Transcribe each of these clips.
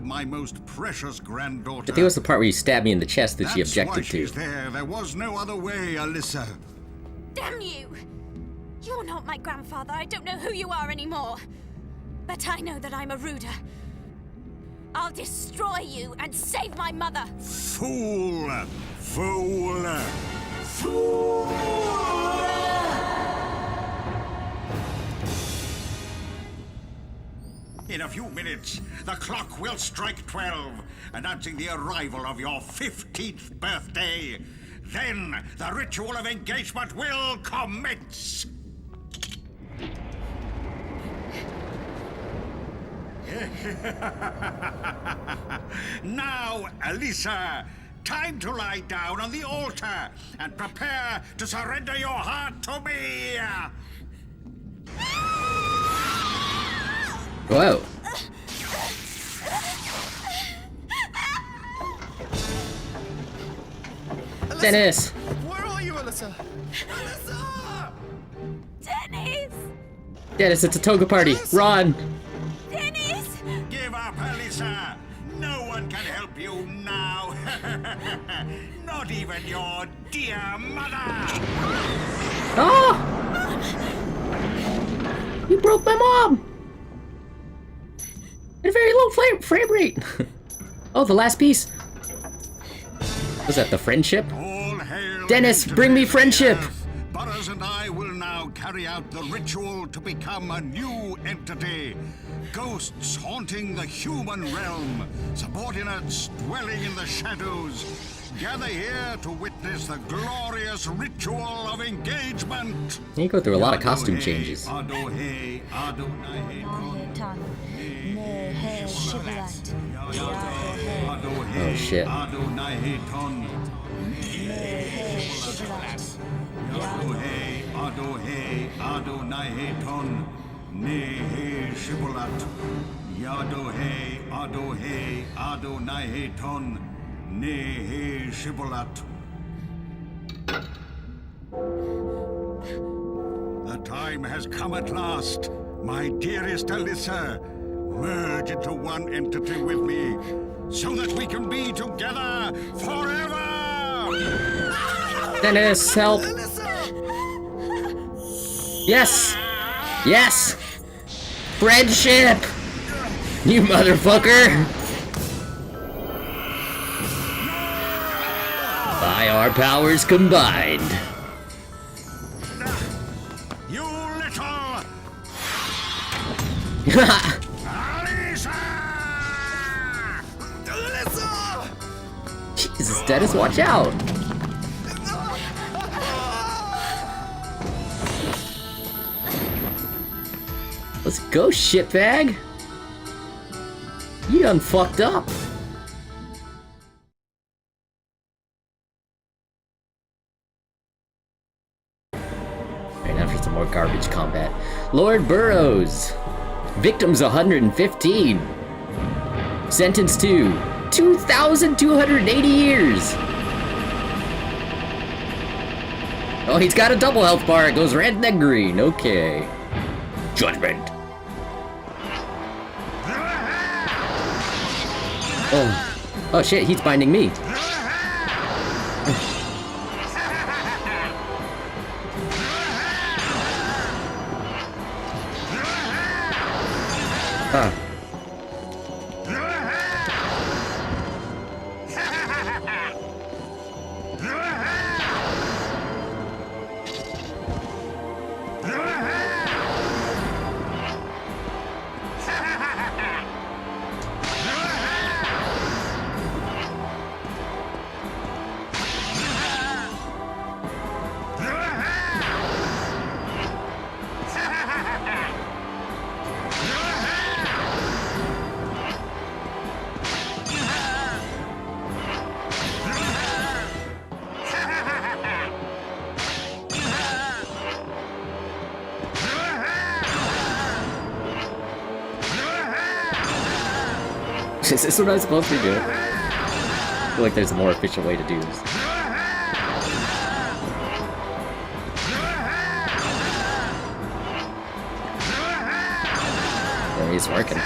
my most precious granddaughter. I think it was the part where you stabbed me in the chest that she objected That's why she's to. there was no other way, Alyssa. Damn you! You're not my grandfather. I don't know who you are anymore. But I know that I'm a Ruder. I'll destroy you and save my mother. Fool! Fool! Fool! In a few minutes, the clock will strike 12, announcing the arrival of your 15th birthday. Then, the ritual of engagement will commence. Now, Alyssa, time to lie down on the altar and prepare to surrender your heart to me. Whoa. Alyssa, Dennis! where are you, Alyssa? Alyssa! Dennis! Dennis, it's a toga party. Run! Dennis! Give up, Alyssa. No one can help you now. Not even your dear mother. Oh! You broke my mom! At a very low frame rate. Oh, the last piece. Was that the friendship? All hail Dennis, to bring me the friendship. earth. Burroughs and I will now carry out the ritual to become a new entity. Ghosts haunting the human realm. Subordinates dwelling in the shadows. Gather here to witness the glorious ritual of engagement. You go through a lot of costume changes. Oh shit. The time has come at last, my dearest Alyssa. Merge into one entity with me, so that we can be together forever! Dennis, help! Yes! Yes! Friendship! You motherfucker! By our powers combined. You little... Alyssa! Jesus, Dennis, watch out! Let's go, shitbag! You done fucked up! Alright, now for some more garbage combat. Lord Burroughs! Victims 115. Sentenced to 2,280 years! Oh, he's got a double health bar. It goes red and then green. Okay. Judgment. Oh. Oh shit, he's binding me. Huh. Is this what I'm supposed to be doing? I feel like there's a more efficient way to do this. Yeah, he's working.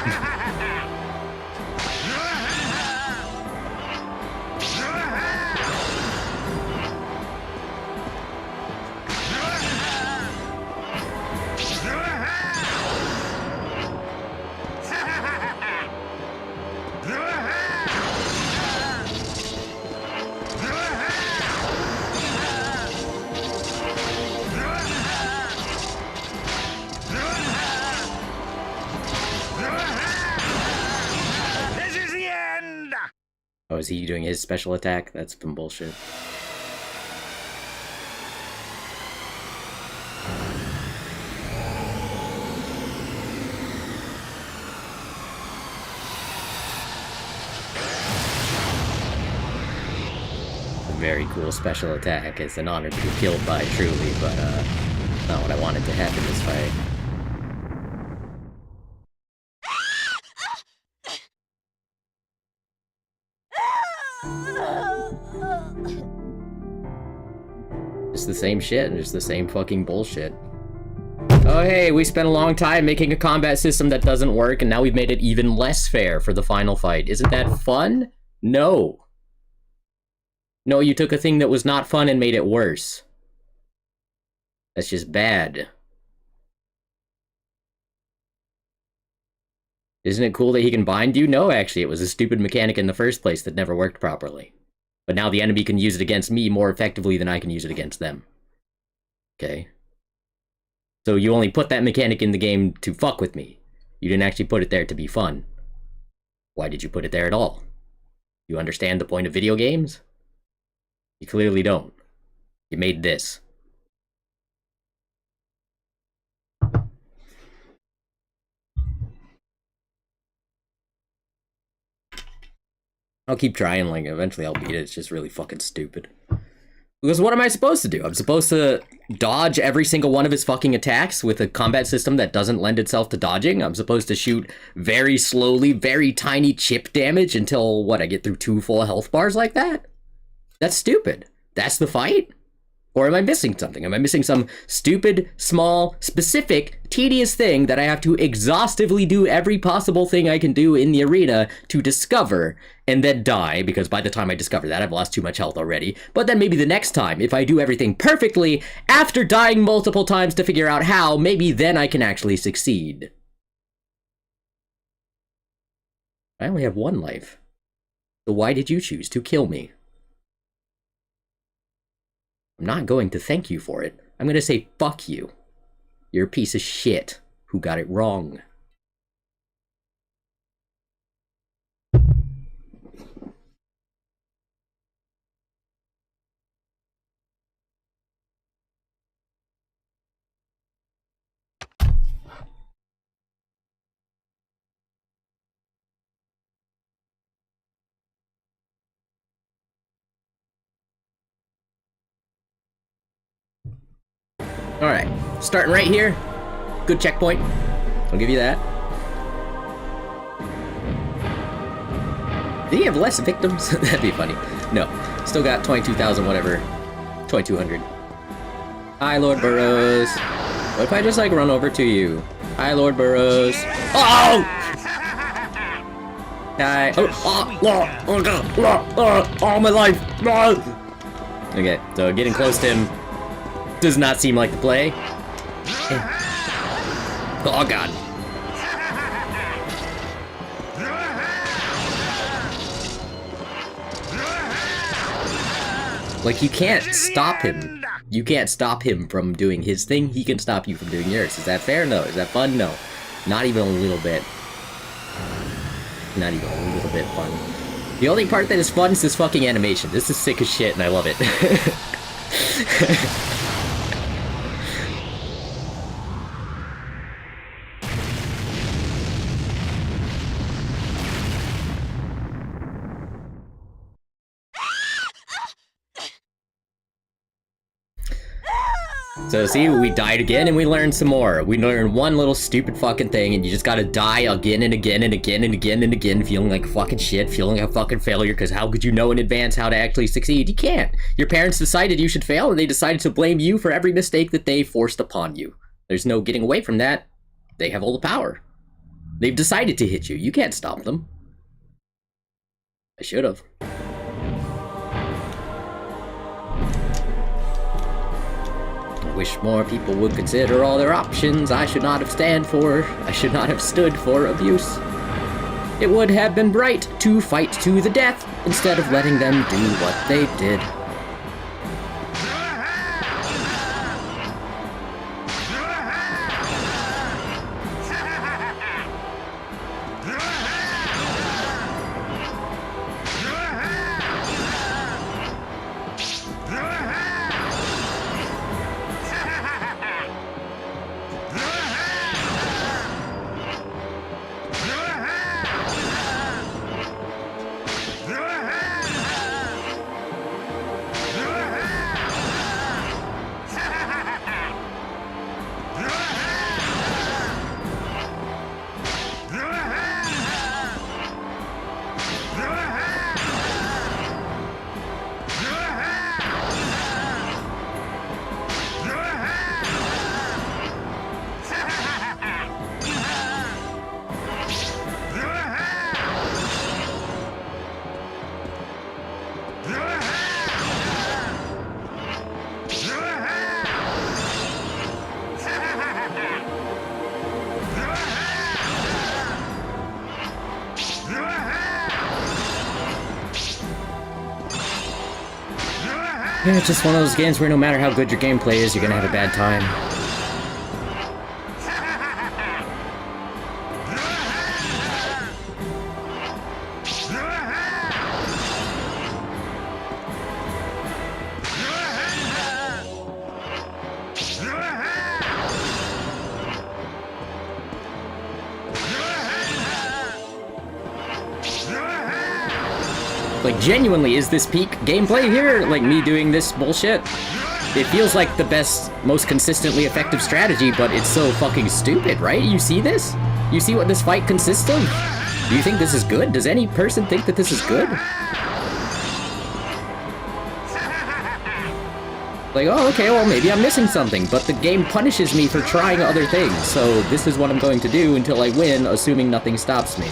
Oh, is he doing his special attack? That's some bullshit. Very cool special attack. It's an honor to be killed by, truly, but not what I wanted to happen this fight. Just the same shit, just the same fucking bullshit. Oh hey, we spent a long time making a combat system that doesn't work, and now we've made it even less fair for the final fight. Isn't that fun? No. No, you took a thing that was not fun and made it worse. That's just bad. Isn't it cool that he can bind you? No, actually, it was a stupid mechanic in the first place that never worked properly. But now the enemy can use it against me more effectively than I can use it against them. Okay? So you only put that mechanic in the game to fuck with me. You didn't actually put it there to be fun. Why did you put it there at all? You understand the point of video games? You clearly don't. You made this. I'll keep trying, like, eventually I'll beat it. It's just really fucking stupid. Because what am I supposed to do? I'm supposed to dodge every single one of his fucking attacks with a combat system that doesn't lend itself to dodging? I'm supposed to shoot very slowly, very tiny chip damage until, what, I get through 2 full health bars like that? That's stupid. That's the fight? Or am I missing something? Am I missing some stupid, small, specific, tedious thing that I have to exhaustively do every possible thing I can do in the arena to discover and then die? Because by the time I discover that, I've lost too much health already. But then maybe the next time, if I do everything perfectly, after dying multiple times to figure out how, maybe then I can actually succeed. I only have 1 life. So why did you choose to kill me? I'm not going to thank you for it. I'm going to say fuck you. You're a piece of shit who got it wrong. Alright, starting right here. Good checkpoint. I'll give you that. Did he have less victims? That'd be funny. No. Still got 22,000 whatever. 2,200. Hi, Lord Burrows. What if I just, like, run over to you? Hi, Lord Burrows. Oh! Hi. Oh, my life. Okay, so getting close to him does not seem like the play. Oh god. Like, you can't stop him. You can't stop him from doing his thing. He can stop you from doing yours. Is that fair? No. Is that fun? No. Not even a little bit. Not even a little bit fun. The only part that is fun is this fucking animation. This is sick as shit and I love it. So see, we died again and we learned some more. We learned one little stupid fucking thing and you just gotta die again and again and again and again and again, feeling like fucking shit, feeling like a fucking failure, because how could you know in advance how to actually succeed? You can't. Your parents decided you should fail and they decided to blame you for every mistake that they forced upon you. There's no getting away from that. They have all the power. They've decided to hit you. You can't stop them. I should have. Wish more people would consider all their options. I should not have stood for abuse. It would have been right to fight to the death instead of letting them do what they did. Yeah, it's just one of those games where no matter how good your gameplay is, you're gonna have a bad time. Like, genuinely, is this peak gameplay here? Like, me doing this bullshit? It feels like the best, most consistently effective strategy, but it's so fucking stupid, right? You see this? You see what this fight consists of? Do you think this is good? Does any person think that this is good? Like, oh, okay, well, maybe I'm missing something, but the game punishes me for trying other things, so this is what I'm going to do until I win, assuming nothing stops me.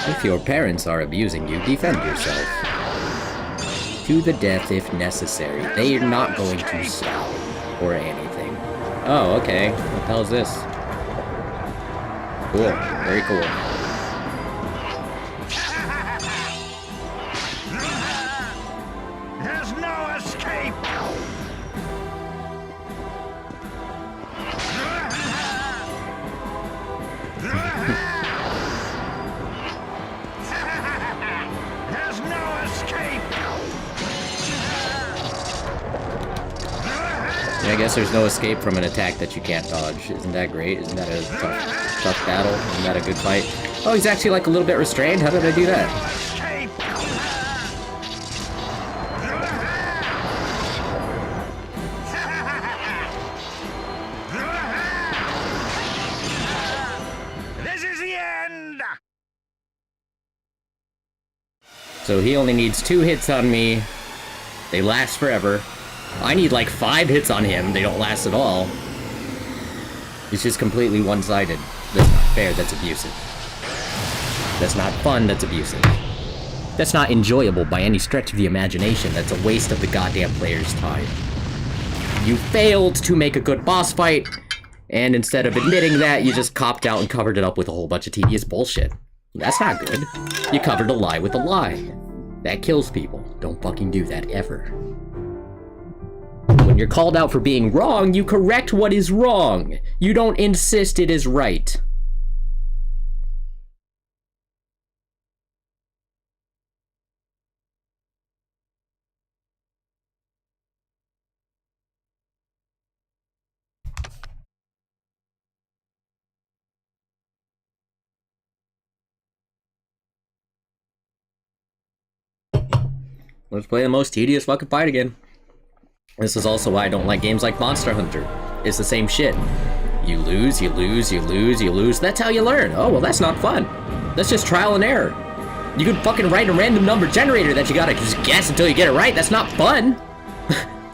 If your parents are abusing you, defend yourself. To the death if necessary. They are not going to stop or anything. Oh, okay. What the hell is this? Cool. Very cool. There's no escape! There's no escape! Yeah, I guess there's no escape from an attack that you can't dodge. Isn't that great? Isn't that a tough battle? Isn't that a good fight? Oh, he's actually like a little bit restrained? How did I do that? Escape! This is the end! So he only needs 2 hits on me. They last forever. I need like 5 hits on him. They don't last at all. It's just completely one-sided. That's not fair. That's abusive. That's not fun. That's abusive. That's not enjoyable by any stretch of the imagination. That's a waste of the goddamn player's time. You failed to make a good boss fight, and instead of admitting that, you just copped out and covered it up with a whole bunch of tedious bullshit. That's not good. You covered a lie with a lie. That kills people. Don't fucking do that ever. When you're called out for being wrong, you correct what is wrong. You don't insist it is right. Let's play the most tedious fucking fight again. This is also why I don't like games like Monster Hunter. It's the same shit. You lose, you lose, you lose, you lose. That's how you learn. Oh, well, that's not fun. That's just trial and error. You could fucking write a random number generator that you gotta just guess until you get it right. That's not fun.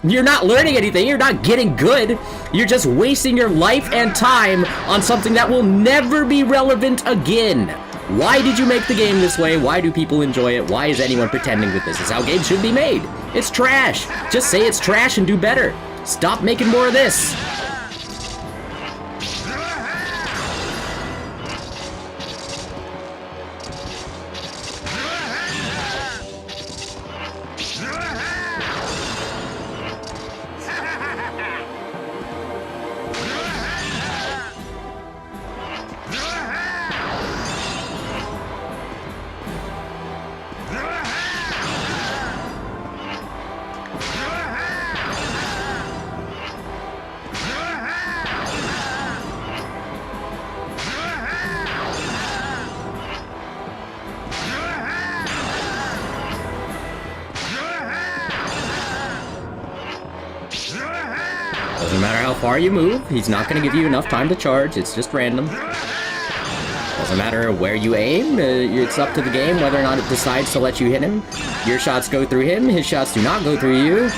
You're not learning anything. You're not getting good. You're just wasting your life and time on something that will never be relevant again. Why did you make the game this way? Why do people enjoy it? Why is anyone pretending that this is how games should be made? It's trash. Just say it's trash and do better. Stop making more of this. Doesn't matter how far you move, he's not going to give you enough time to charge, it's just random. Doesn't matter where you aim, it's up to the game whether or not it decides to let you hit him. Your shots go through him, his shots do not go through you.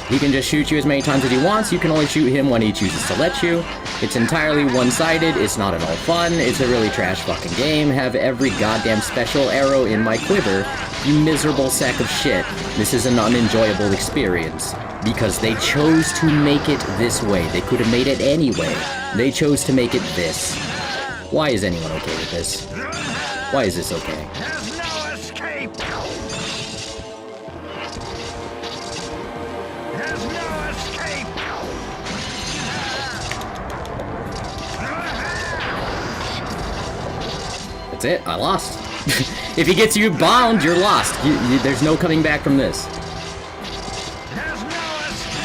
He can just shoot you as many times as he wants, you can only shoot him when he chooses to let you. It's entirely one-sided, it's not at all fun, it's a really trash fucking game. Have every goddamn special arrow in my quiver, you miserable sack of shit. This is an unenjoyable experience. Because they chose to make it this way. They could have made it anyway. They chose to make it this. Why is anyone okay with this? Why is this okay? There's no escape! There's no escape! That's it, I lost. If he gets you bound, you're lost. There's no coming back from this. There's no escape!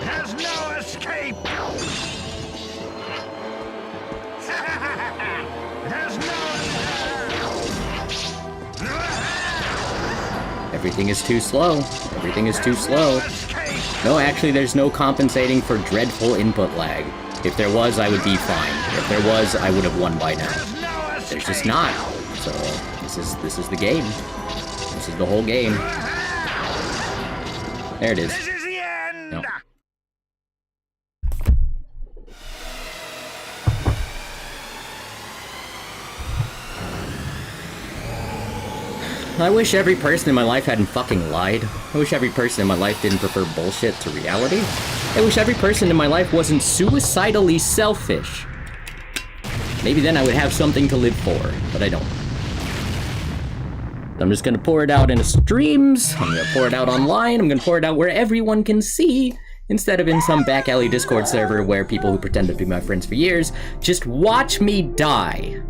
There's no escape! There's no Everything is too slow. Everything is too slow. escape! No, actually, there's no compensating for dreadful input lag. If there was, I would be fine. If there was, I would have won by now. There's no escape! There's just not. So, this is the game. This is the whole game. There it is. This is the end! No. I wish every person in my life hadn't fucking lied. I wish every person in my life didn't prefer bullshit to reality. I wish every person in my life wasn't suicidally selfish. Maybe then I would have something to live for, but I don't. I'm just gonna pour it out in streams, I'm gonna pour it out online, I'm gonna pour it out where everyone can see, instead of in some back alley Discord server where people who pretend to be my friends for years just watch me die.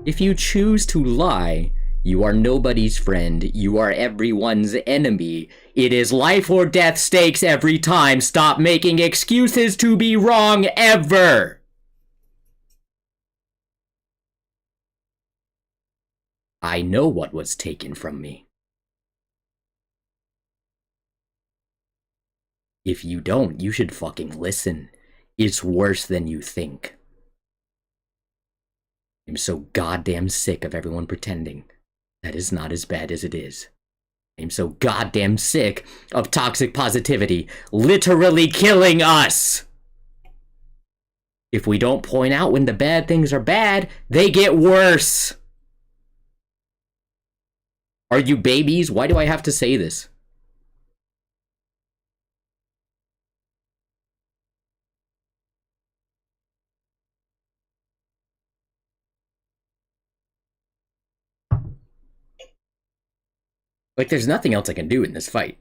If you choose to lie, you are nobody's friend, you are everyone's enemy. It is life or death stakes every time. Stop making excuses to be wrong ever! I know what was taken from me. If you don't, you should fucking listen. It's worse than you think. I'm so goddamn sick of everyone pretending that is not as bad as it is. I'm so goddamn sick of toxic positivity literally killing us! If we don't point out when the bad things are bad, they get worse! Are you babies? Why do I have to say this? Like, there's nothing else I can do in this fight.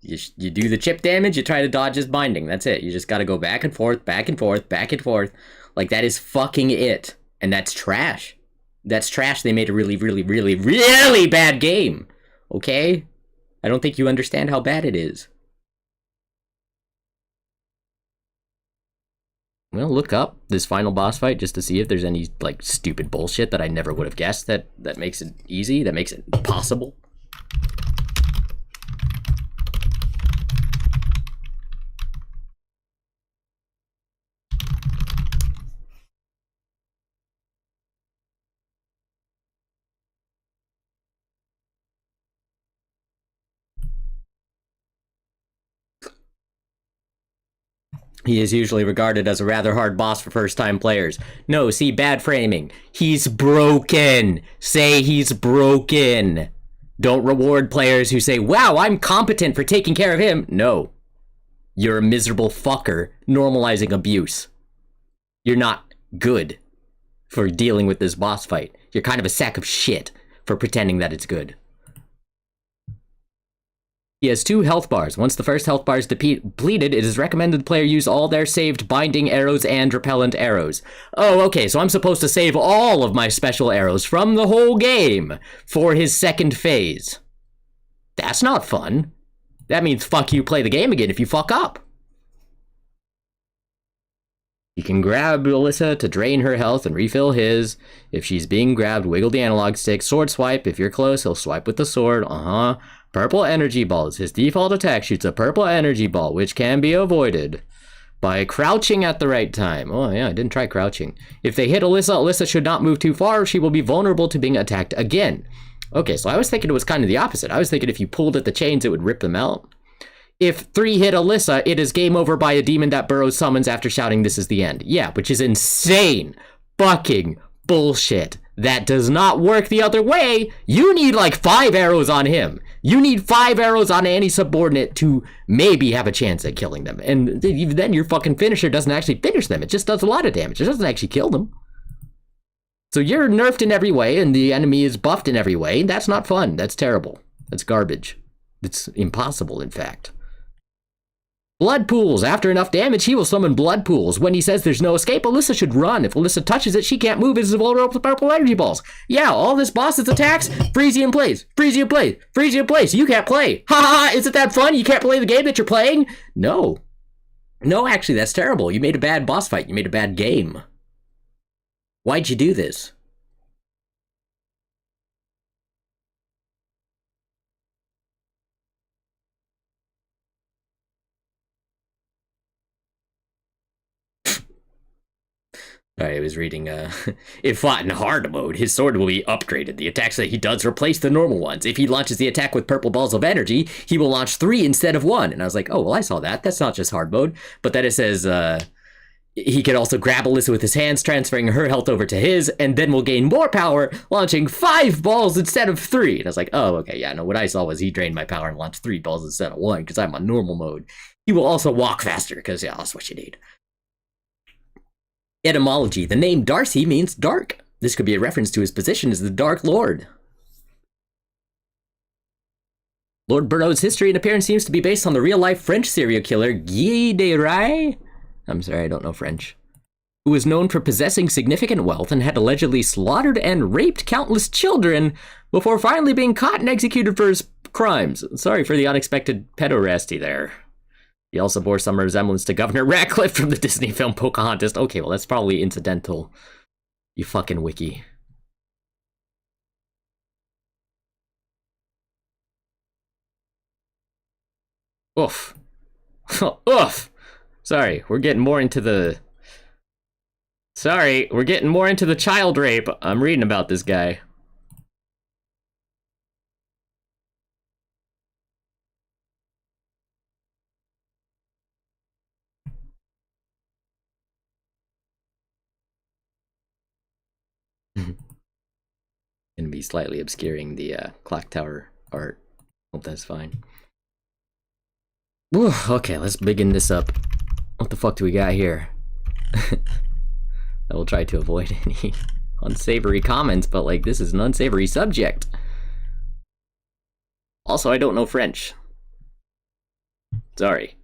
You do the chip damage, you try to dodge his binding, that's it. You just gotta go back and forth, back and forth, back and forth. Like, that is fucking it. And that's trash. That's trash. They made a really, really, really, really bad game. Okay? I don't think you understand how bad it is. Well, look up this final boss fight just to see if there's any, like, stupid bullshit that I never would have guessed that makes it easy, that makes it possible. He is usually regarded as a rather hard boss for first-time players. No, see, bad framing. He's broken. Say he's broken. Don't reward players who say, wow, I'm competent for taking care of him. No. You're a miserable fucker normalizing abuse. You're not good for dealing with this boss fight. You're kind of a sack of shit for pretending that it's good. He has 2 health bars. Once the first health bar is depleted, it is recommended the player use all their saved binding arrows and repellent arrows. Oh, okay, so I'm supposed to save all of my special arrows from the whole game for his second phase. That's not fun. That means fuck you, play the game again if you fuck up. You can grab Alyssa to drain her health and refill his. If she's being grabbed, wiggle the analog stick. Sword swipe. If you're close, he'll swipe with the sword. Purple energy balls. His default attack shoots a purple energy ball, which can be avoided by crouching at the right time. Oh yeah, I didn't try crouching. If they hit Alyssa, Alyssa should not move too far, or she will be vulnerable to being attacked again. Okay, so I was thinking it was kind of the opposite. I was thinking if you pulled at the chains, it would rip them out. If 3 hit Alyssa, it is game over by a demon that Burrows summons after shouting this is the end. Yeah, which is insane fucking bullshit. That does not work the other way. You need like 5 arrows on him. You need 5 arrows on any subordinate to maybe have a chance at killing them. And then your fucking finisher doesn't actually finish them. It just does a lot of damage. It doesn't actually kill them. So you're nerfed in every way and the enemy is buffed in every way. That's not fun. That's terrible. That's garbage. It's impossible, in fact. Blood pools. After enough damage, he will summon blood pools. When he says there's no escape, Alyssa should run. If Alyssa touches it, she can't move. It's vulnerable to purple energy balls. Yeah, all this boss's attacks, freeze you in place, freeze you in place, freeze you in place. You can't play. Ha ha ha, isn't that fun? You can't play the game that you're playing? No. No, actually, that's terrible. You made a bad boss fight. You made a bad game. Why'd you do this? I was reading, if fought in hard mode, his sword will be upgraded. The attacks that he does replace the normal ones. If he launches the attack with purple balls of energy, he will launch 3 instead of 1. And I was like, oh, well, I saw that. That's not just hard mode. But then it says, he can also grab Alyssa with his hands, transferring her health over to his, and then will gain more power, launching 5 balls instead of 3. And I was like, oh, okay, yeah, no, what I saw was he drained my power and launched 3 balls instead of 1, because I'm on normal mode. He will also walk faster, because, yeah, that's what you need. Etymology. The name Darcy means dark. This could be a reference to his position as the Dark Lord. Lord Burrow's history and appearance seems to be based on the real-life French serial killer Guy de Rais. I'm sorry, I don't know French. Who was known for possessing significant wealth and had allegedly slaughtered and raped countless children before finally being caught and executed for his crimes. Sorry for the unexpected pederasty there. He also bore some resemblance to Governor Ratcliffe from the Disney film Pocahontas. Okay, well, that's probably incidental. You fucking wiki. Oof. Oof. Sorry, we're getting more into the... Sorry, we're getting more into the child rape. I'm reading about this guy. Gonna be slightly obscuring the clock tower art. Hope that's fine. Whew, okay, let's begin this up. What the fuck do we got here? I will try to avoid any unsavory comments, but like this is an unsavory subject. Also, I don't know French. Sorry.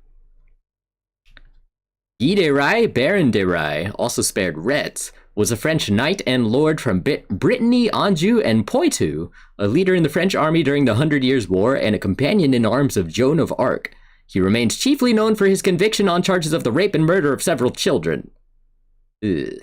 Guy de Rais, Baron de Rais, also spared Retz, was a French knight and lord from Brittany, Anjou, and Poitou, a leader in the French army during the 100 Years' War and a companion in arms of Joan of Arc. He remains chiefly known for his conviction on charges of the rape and murder of several children. Ugh.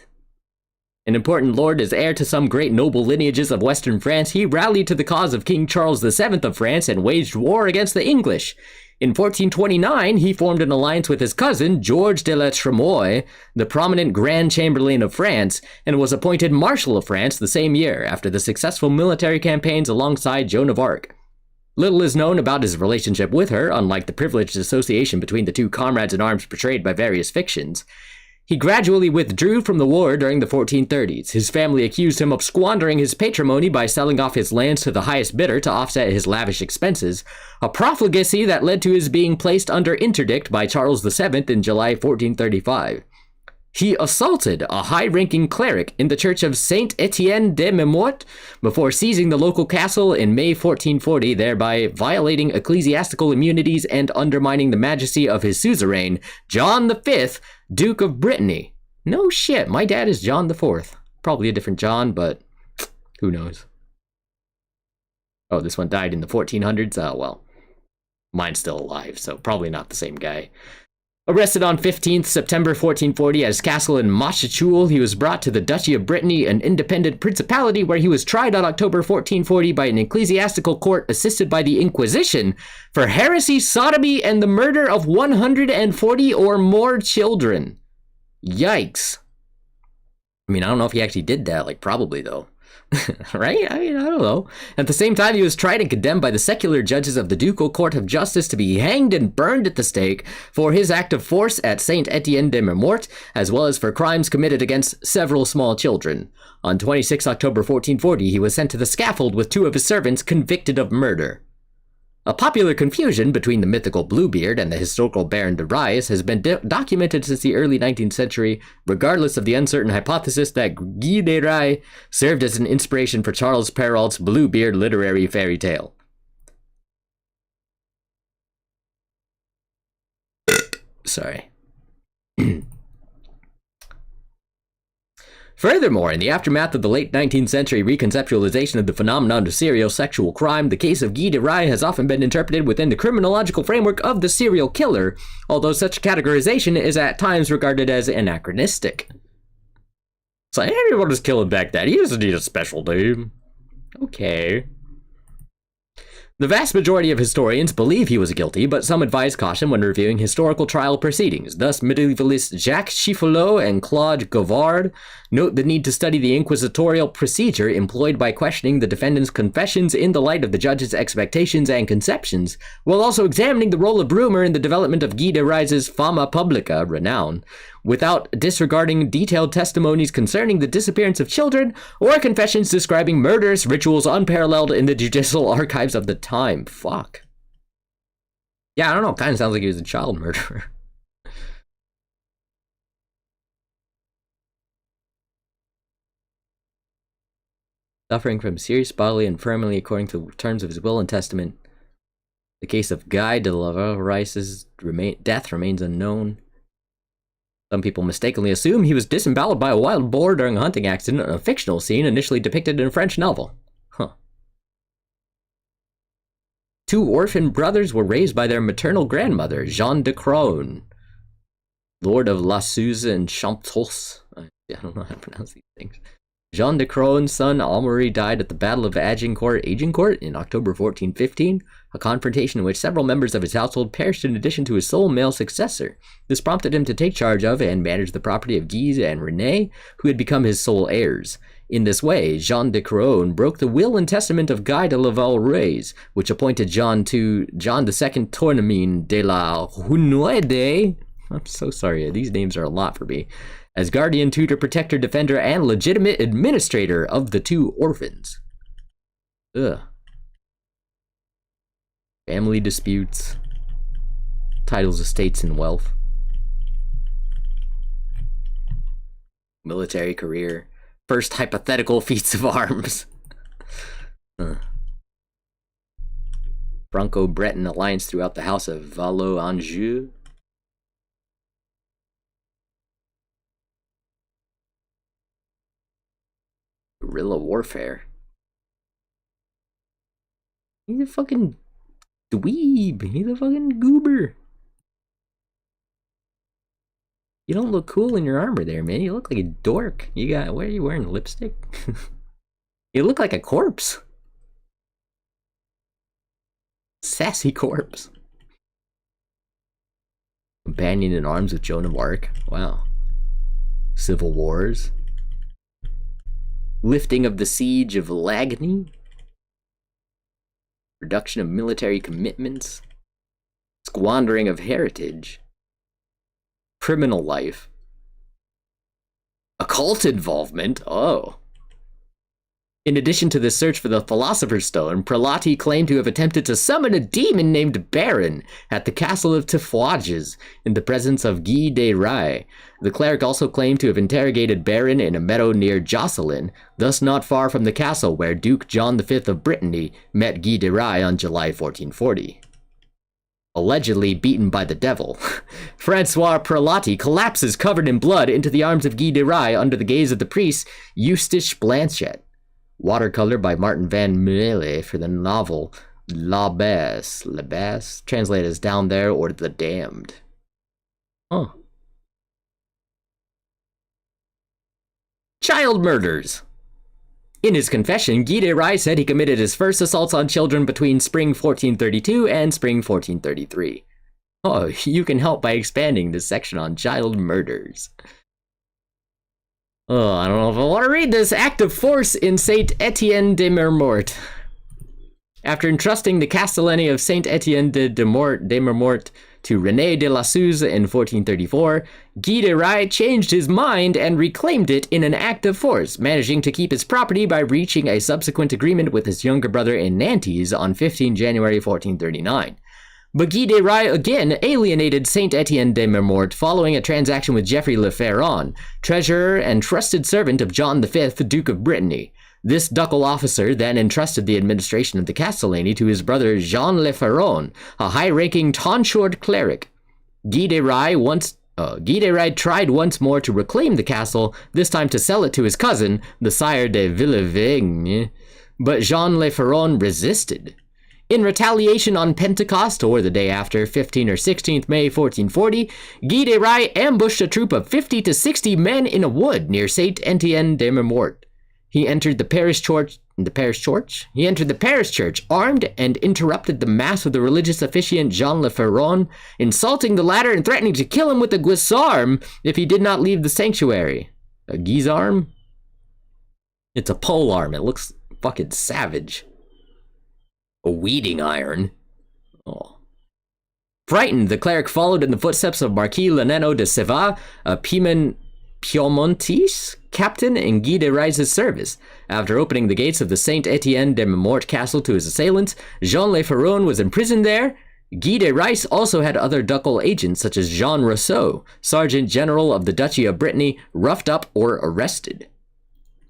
An important lord as heir to some great noble lineages of Western France, he rallied to the cause of King Charles VII of France and waged war against the English. In 1429, he formed an alliance with his cousin, George de la Tremoille, the prominent Grand Chamberlain of France, and was appointed Marshal of France the same year after the successful military campaigns alongside Joan of Arc. Little is known about his relationship with her, unlike the privileged association between the two comrades in arms portrayed by various fictions. He gradually withdrew from the war during the 1430s. His family accused him of squandering his patrimony by selling off his lands to the highest bidder to offset his lavish expenses, a profligacy that led to his being placed under interdict by Charles VII in July 1435. He assaulted a high-ranking cleric in the church of Saint-Étienne de Memort before seizing the local castle in May 1440, thereby violating ecclesiastical immunities and undermining the majesty of his suzerain, John V, Duke of Brittany. No shit, my dad is John IV. Probably a different John, but who knows. Oh, this one died in the 1400s? Oh, well. Mine's still alive, so probably not the same guy. Arrested on 15th September 1440 at his castle in Machachul, he was brought to the Duchy of Brittany, an independent principality, where he was tried on October 1440 by an ecclesiastical court assisted by the Inquisition for heresy, sodomy, and the murder of 140 or more children. Yikes. I mean, I don't know if he actually did that, like, probably, though. Right? I mean, I don't know. At the same time, he was tried and condemned by the secular judges of the Ducal Court of Justice to be hanged and burned at the stake for his act of force at Saint Etienne de Mermort, as well as for crimes committed against several small children. On 26 October 1440, he was sent to the scaffold with 2 of his servants convicted of murder. A popular confusion between the mythical Bluebeard and the historical Baron de Ries has been documented since the early 19th century, regardless of the uncertain hypothesis that Guy de Rais served as an inspiration for Charles Perrault's Bluebeard literary fairy tale. Sorry. Furthermore, in the aftermath of the late 19th century reconceptualization of the phenomenon of serial sexual crime, the case of Guy de Rais has often been interpreted within the criminological framework of the serial killer, although such categorization is at times regarded as anachronistic. It's like, everyone was killing back then. He doesn't need a special name. Okay. The vast majority of historians believe he was guilty, but some advise caution when reviewing historical trial proceedings. Thus, medievalists Jacques Chiffelot and Claude Gauvard note the need to study the inquisitorial procedure employed by questioning the defendant's confessions in the light of the judge's expectations and conceptions, while also examining the role of rumor in the development of Guy de Rais's fama publica, renown, without disregarding detailed testimonies concerning the disappearance of children or confessions describing murderous rituals unparalleled in the judicial archives of the time. Fuck. Yeah, I don't know. Kind of sounds like he was a child murderer. Suffering from serious bodily infirmity according to the terms of his will and testament. The case of Guy de Rais's death remains unknown. Some people mistakenly assume he was disemboweled by a wild boar during a hunting accident, a fictional scene initially depicted in a French novel. Huh. 2 orphan brothers were raised by their maternal grandmother, Jeanne de Crone, Lord of La Suze and Champtos. I don't know how to pronounce these things. Jean de Crone's son Almery died at the Battle of Agincourt in October 1415, a confrontation in which several members of his household perished in addition to his sole male successor. This prompted him to take charge of and manage the property of Guise and René, who had become his sole heirs. In this way, Jean de Crone broke the will and testament of Guy de Laval-Reyes, which appointed John II Tournemine de la Hunouede. I'm so sorry, these names are a lot for me. As guardian, tutor, protector, defender, and legitimate administrator of the 2 orphans. Ugh. Family disputes. Titles, estates, and wealth. Military career. First hypothetical feats of arms. Franco-Breton alliance throughout the house of Valo-Anjou. Guerrilla warfare. He's a fucking dweeb. He's a fucking goober. You don't look cool in your armor there, man. You look like a dork. What are you wearing, lipstick? You look like a corpse. Sassy corpse. Companion in arms with Joan of Arc. Wow. Civil Wars. Lifting of the siege of Lagny. Reduction of military commitments. Squandering of heritage. Criminal life. Occult involvement. Oh. In addition to the search for the Philosopher's Stone, Prelati claimed to have attempted to summon a demon named Baron at the castle of Tifoiges in the presence of Guy de Rais. The cleric also claimed to have interrogated Baron in a meadow near Jocelyn, thus not far from the castle where Duke John V of Brittany met Guy de Rais on July 1440. Allegedly beaten by the devil, Francois Prelati collapses covered in blood into the arms of Guy de Rais under the gaze of the priest Eustache Blanchet. Watercolor by Martin Van Melle for the novel La Basse, translated as Down There or The Damned. Huh. Child murders. In his confession, Guy de Rais said he committed his first assaults on children between spring 1432 and spring 1433. Oh, you can help by expanding this section on child murders. Oh, I don't know if I want to read this. Act of force in Saint Etienne de Mermort. After entrusting the Castellany of Saint Etienne de Mermort to René de la Suze in 1434, Guy de Rais changed his mind and reclaimed it in an act of force, managing to keep his property by reaching a subsequent agreement with his younger brother in Nantes on 15 January 1439. But Guy de Rais again alienated Saint Etienne de Mermort following a transaction with Geoffrey Le Ferron, treasurer and trusted servant of John V, Duke of Brittany. This ducal officer then entrusted the administration of the Castellany to his brother Jean Le Ferron, a high-ranking tonsured cleric. Guy de Rais tried once more to reclaim the castle, this time to sell it to his cousin, the Sire de Villevigne, but Jean Le Ferron resisted. In retaliation on Pentecost, or the day after, 15 or 16th May 1440, Guy de Rais ambushed a troop of 50 to 60 men in a wood near Saint Etienne de Mermort. He entered the parish church armed and interrupted the mass of the religious officiant Jean Le Ferron, insulting the latter and threatening to kill him with a guisarme if he did not leave the sanctuary. A guisarme? It's a pole arm. It looks fucking savage. A weeding iron. Oh. Frightened, the cleric followed in the footsteps of Marquis Leneno de Seva, a Piemontese captain in Guy de Rais' service. After opening the gates of the Saint Etienne de Mermort castle to his assailants, Jean Le Ferron was imprisoned there. Guy de Rais also had other ducal agents such as Jean Rousseau, Sergeant General of the Duchy of Brittany, roughed up or arrested.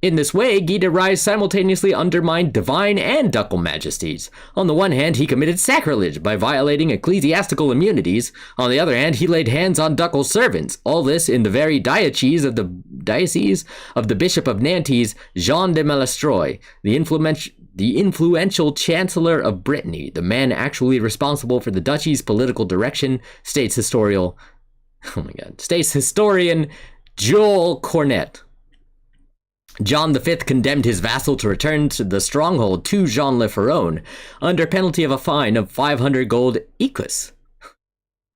In this way, Guy de Rais simultaneously undermined divine and ducal majesties. On the one hand, he committed sacrilege by violating ecclesiastical immunities. On the other hand, he laid hands on ducal servants. All this in the very diocese of the Bishop of Nantes, Jean de Malestroy, the influential Chancellor of Brittany, the man actually responsible for the duchy's political direction, states historian Joel Cornet. John V condemned his vassal to return to the stronghold to Jean Le Ferron, under penalty of a fine of 500 gold écus.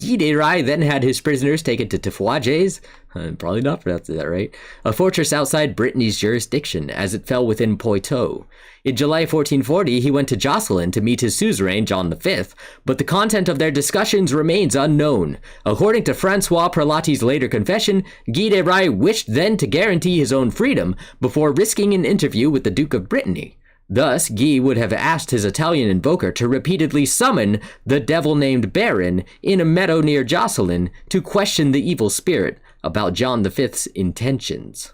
Guy de Rais then had his prisoners taken to Tiffauges, I'm probably not pronouncing that right, a fortress outside Brittany's jurisdiction, as it fell within Poitou. In July 1440, he went to Jocelyn to meet his suzerain, John V, but the content of their discussions remains unknown. According to Francois Prelati's later confession, Guy de Rais wished then to guarantee his own freedom before risking an interview with the Duke of Brittany. Thus, Guy would have asked his Italian invoker to repeatedly summon the devil-named Baron in a meadow near Jocelyn to question the evil spirit about John V's intentions.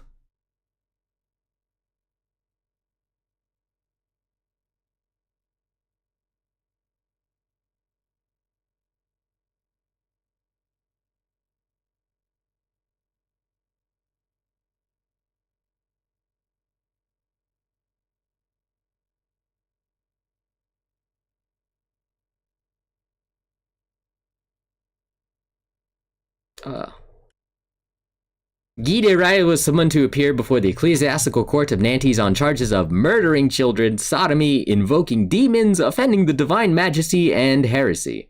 Guy de Rais was summoned to appear before the ecclesiastical court of Nantes on charges of murdering children, sodomy, invoking demons, offending the divine majesty, and heresy.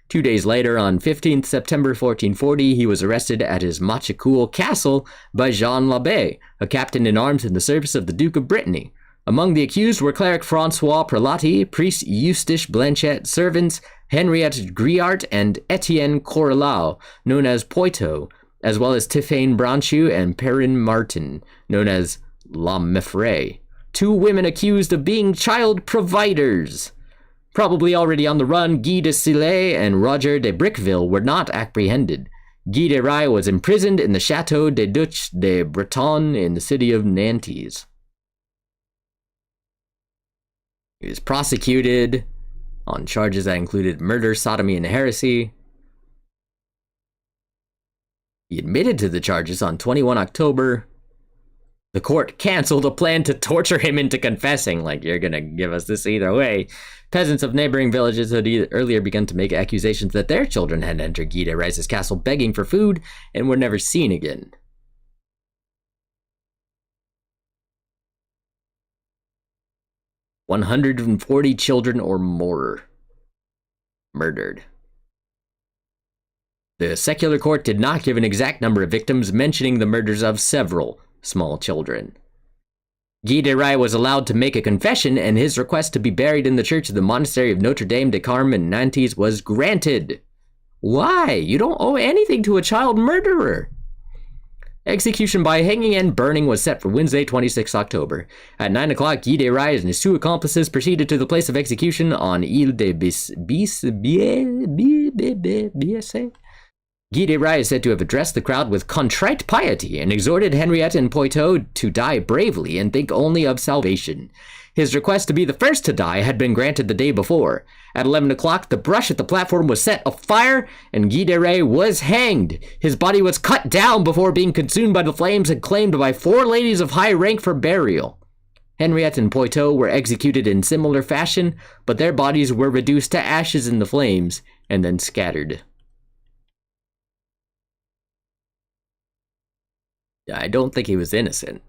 2 days later, on 15th September 1440, he was arrested at his Machecoul castle by Jean l'Abbé, a captain in arms in the service of the Duke of Brittany. Among the accused were cleric Francois Prelati, priest Eustache Blanchette, servants Henriette Griart and Etienne Correlau, known as Poitou, as well as Tiffaine Branchu and Perrin Martin, known as La Meffray, 2 women accused of being child providers. Probably already on the run, Guy de Sillé and Roger de Briqueville were not apprehended. Guy de Rais was imprisoned in the Château des Ducs de Breton in the city of Nantes. He was prosecuted on charges that included murder, sodomy, and heresy. He admitted to the charges on 21 October. The court canceled a plan to torture him into confessing, like, you're gonna give us this either way. Peasants of neighboring villages had earlier begun to make accusations that their children had entered Gide Rice's castle begging for food and were never seen again. "140 children or more murdered." The secular court did not give an exact number of victims, mentioning the murders of several small children. Guy de Rais was allowed to make a confession, and his request to be buried in the church of the monastery of Notre Dame de Carme in Nantes was granted. Why? You don't owe anything to a child murderer. Execution by hanging and burning was set for Wednesday, 26 October. At 9 o'clock, Guy de Rais and his two accomplices proceeded to the place of execution on Ile de Biesse. Guy de Rais is said to have addressed the crowd with contrite piety and exhorted Henriette and Poitou to die bravely and think only of salvation. His request to be the first to die had been granted the day before. At 11 o'clock, the brush at the platform was set afire and Guy de Rais was hanged. His body was cut down before being consumed by the flames and claimed by 4 ladies of high rank for burial. Henriette and Poitou were executed in similar fashion, but their bodies were reduced to ashes in the flames and then scattered. Yeah, I don't think he was innocent.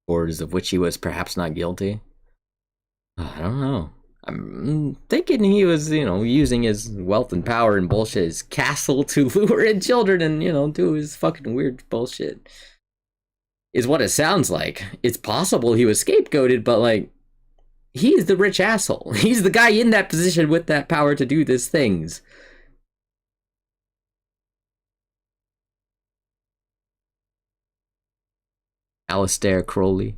Orders of which he was perhaps not guilty. I don't know. I'm thinking he was, using his wealth and power and bullshit, his castle to lure in children and, do his fucking weird bullshit. Is what it sounds like. It's possible he was scapegoated, but, like, he's the rich asshole. He's the guy in that position with that power to do these things. Alistair Crowley.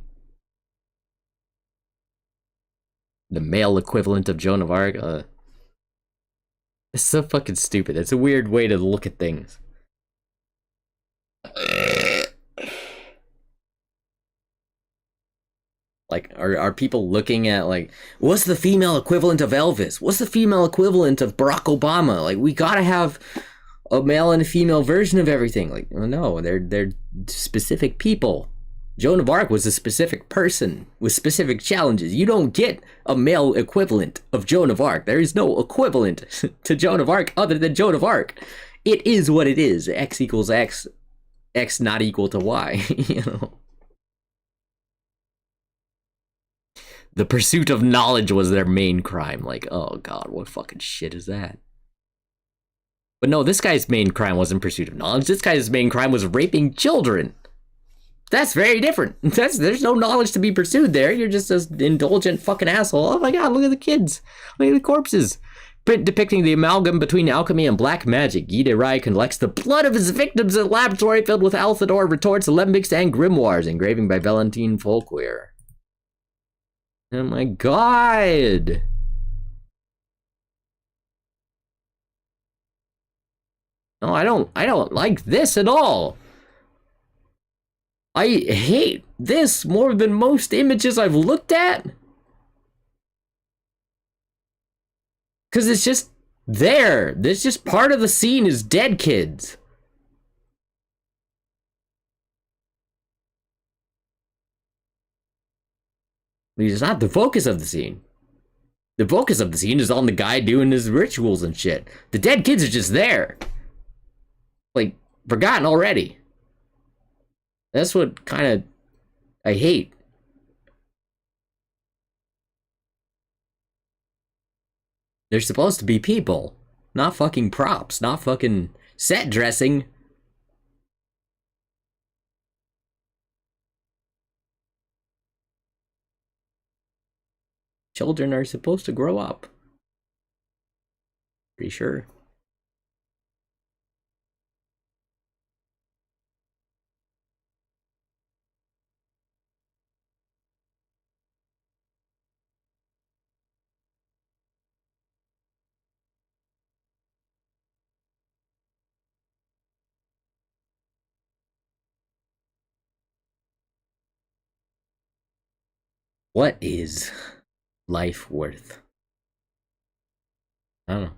The male equivalent of Joan of Arc. It's so fucking stupid. It's a weird way to look at things. Like, are people looking at, like, what's the female equivalent of Elvis? What's the female equivalent of Barack Obama? Like, we gotta have a male and a female version of everything. Like, no, they're specific people. Joan of Arc was a specific person with specific challenges. You don't get a male equivalent of Joan of Arc. There is no equivalent to Joan of Arc other than Joan of Arc. It is what it is. X equals X, X not equal to Y, The pursuit of knowledge was their main crime. Like, oh god, what fucking shit is that? But no, this guy's main crime wasn't pursuit of knowledge. This guy's main crime was raping children. That's very different. There's no knowledge to be pursued there. You're just an indulgent fucking asshole. Oh my god, look at the kids. Look at the corpses. Depicting the amalgam between alchemy and black magic, Guy de Rais collects the blood of his victims in a laboratory filled with Althador retorts, alembics, and grimoires, engraving by Valentine Folquier. Oh my god. No, I don't like this at all. I hate this more than most images I've looked at. Because it's just there. There's just part of the scene is dead kids. It's not the focus of the scene. The focus of the scene is on the guy doing his rituals and shit. The dead kids are just there. Like, forgotten already. That's what kind of I hate. They're supposed to be people, not fucking props, not fucking set dressing. Children are supposed to grow up. Pretty sure. What is life worth? I don't know.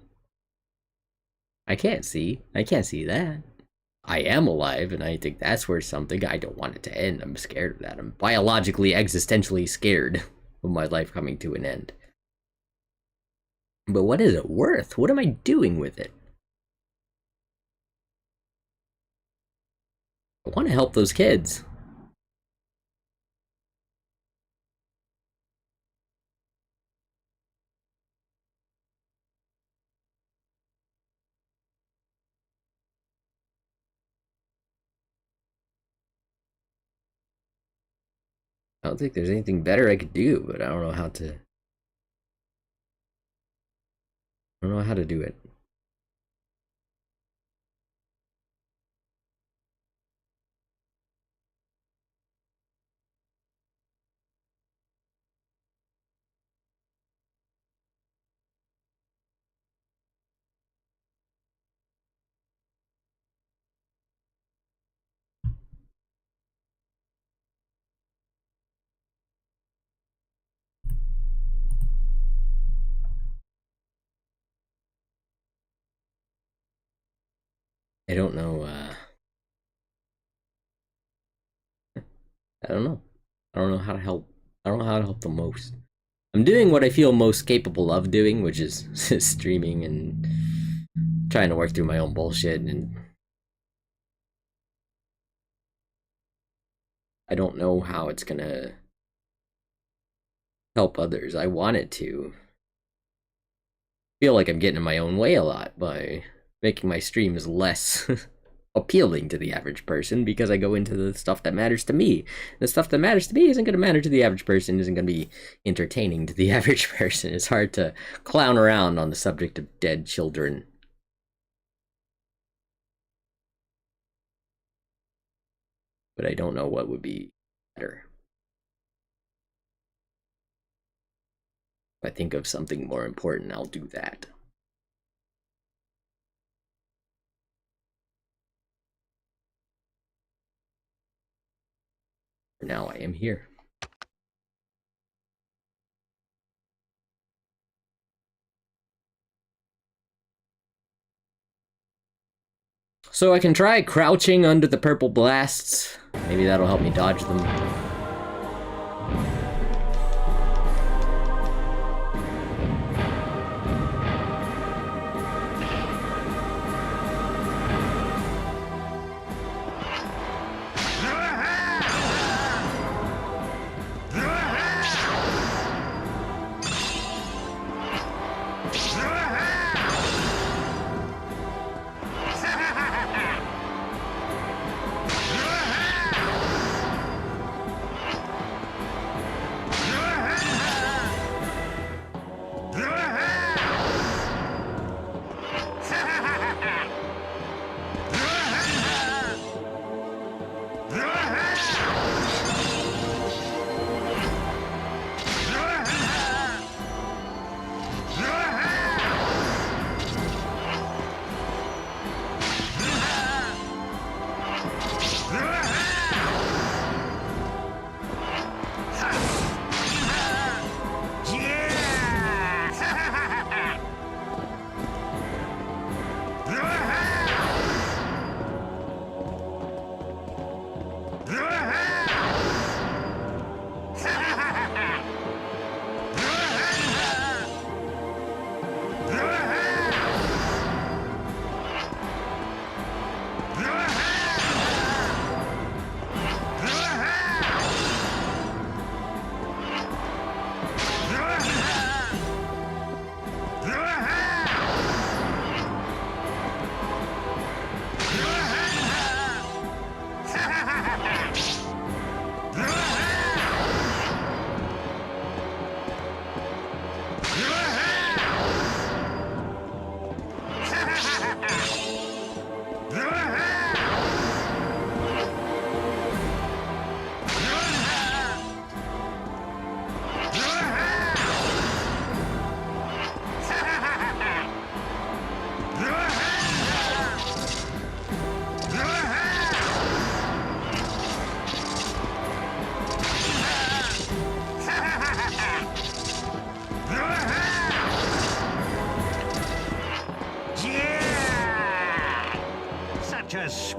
I can't see that. I am alive, and I think that's worth something. I don't want it to end. I'm scared of that. I'm biologically, existentially scared of my life coming to an end. But what is it worth? What am I doing with it? I want to help those kids. I don't think there's anything better I could do, but I don't know how to. I don't know how to do it. I don't know, I don't know. I don't know how to help. I don't know how to help the most. I'm doing what I feel most capable of doing, which is streaming and trying to work through my own bullshit, and I don't know how it's gonna help others. I want it to. Feel like I'm getting in my own way a lot by making my streams less appealing to the average person because I go into the stuff that matters to me. The stuff that matters to me isn't going to matter to the average person, isn't going to be entertaining to the average person. It's hard to clown around on the subject of dead children. But I don't know what would be better. If I think of something more important, I'll do that. For now, I am here. So I can try crouching under the purple blasts. Maybe that'll help me dodge them.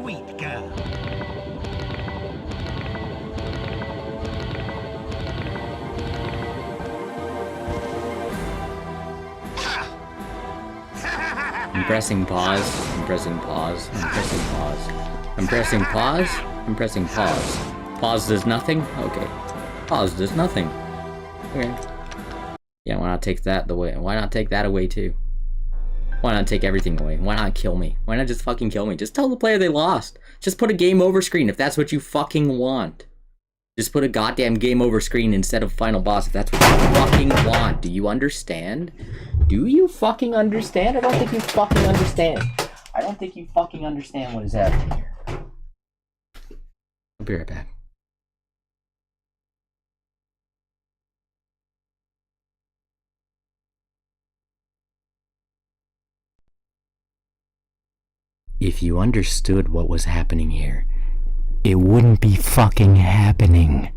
sweet girl. I'm pressing pause. I'm pressing pause. I'm pressing pause. I'm pressing pause. I'm pressing pause. Pause does nothing? Okay. Pause does nothing. Okay. Yeah, why not take that away? Why not take that away too? Why not take everything away? Why not kill me? Why not just fucking kill me? Just tell the player they lost. Just put a game over screen if that's what you fucking want. Just put a goddamn game over screen instead of final boss if that's what you fucking want. Do you understand? Do you fucking understand? I don't think you fucking understand. I don't think you fucking understand what is happening here. I'll be right back. If you understood what was happening here, it wouldn't be fucking happening.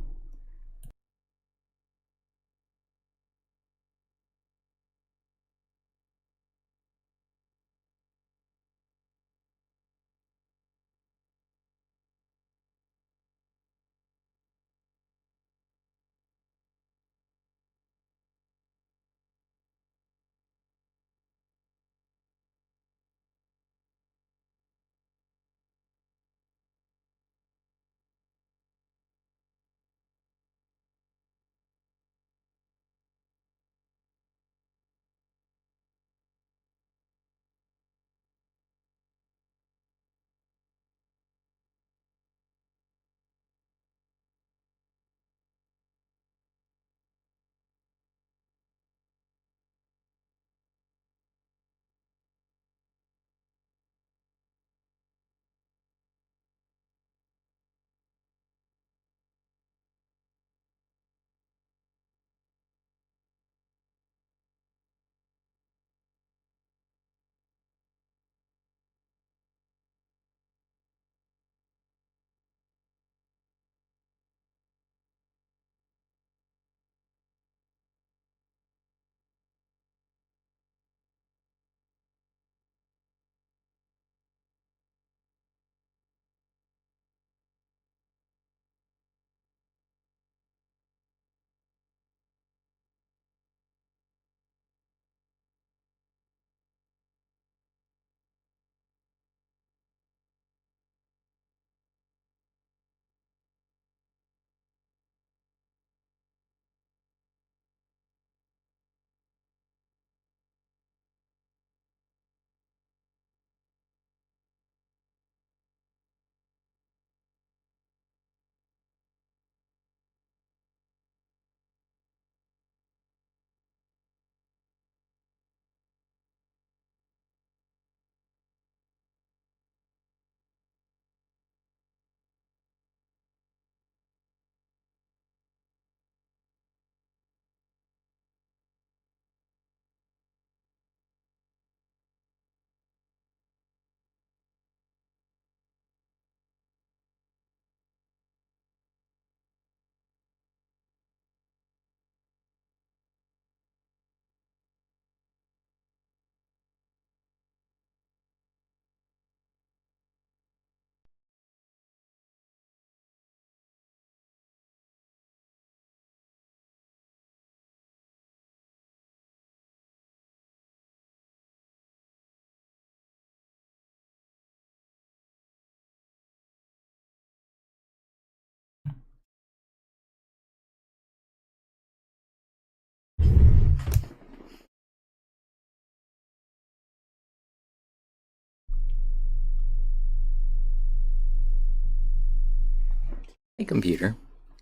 Hey, computer.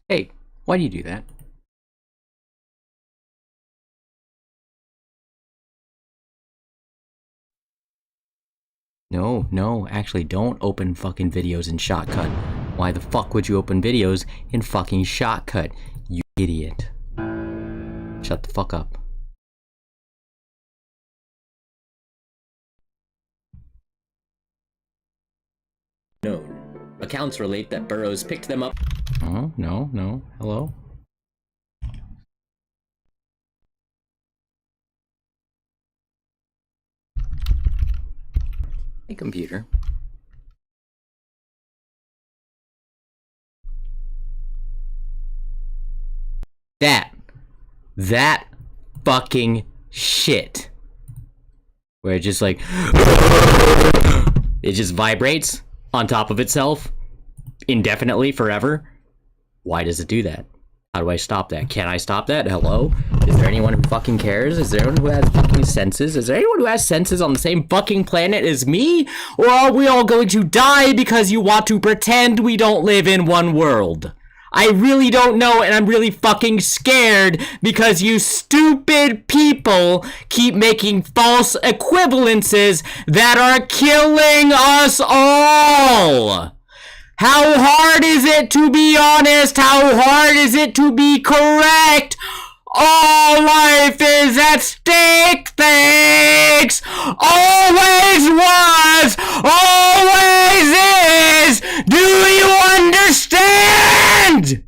Hey, why do you do that? No, actually don't open fucking videos in Shotcut. Why the fuck would you open videos in fucking Shotcut, you idiot? Shut the fuck up. No. Accounts relate that Burroughs picked them up. Oh, no. Hello? Hey, computer. That fucking shit. Where it just like, it just vibrates on top of itself indefinitely forever. Why does it do that? How do I stop that? Can I stop that? Hello? Is there anyone who fucking cares? Is there anyone who has fucking senses? Is there anyone who has senses on the same fucking planet as me? Or are we all going to die because you want to pretend we don't live in one world? I really don't know, and I'm really fucking scared because you stupid people keep making false equivalences that are killing us all! How hard is it to be honest? How hard is it to be correct? All life is at stake, thanks! Always was! Always is! Do you understand?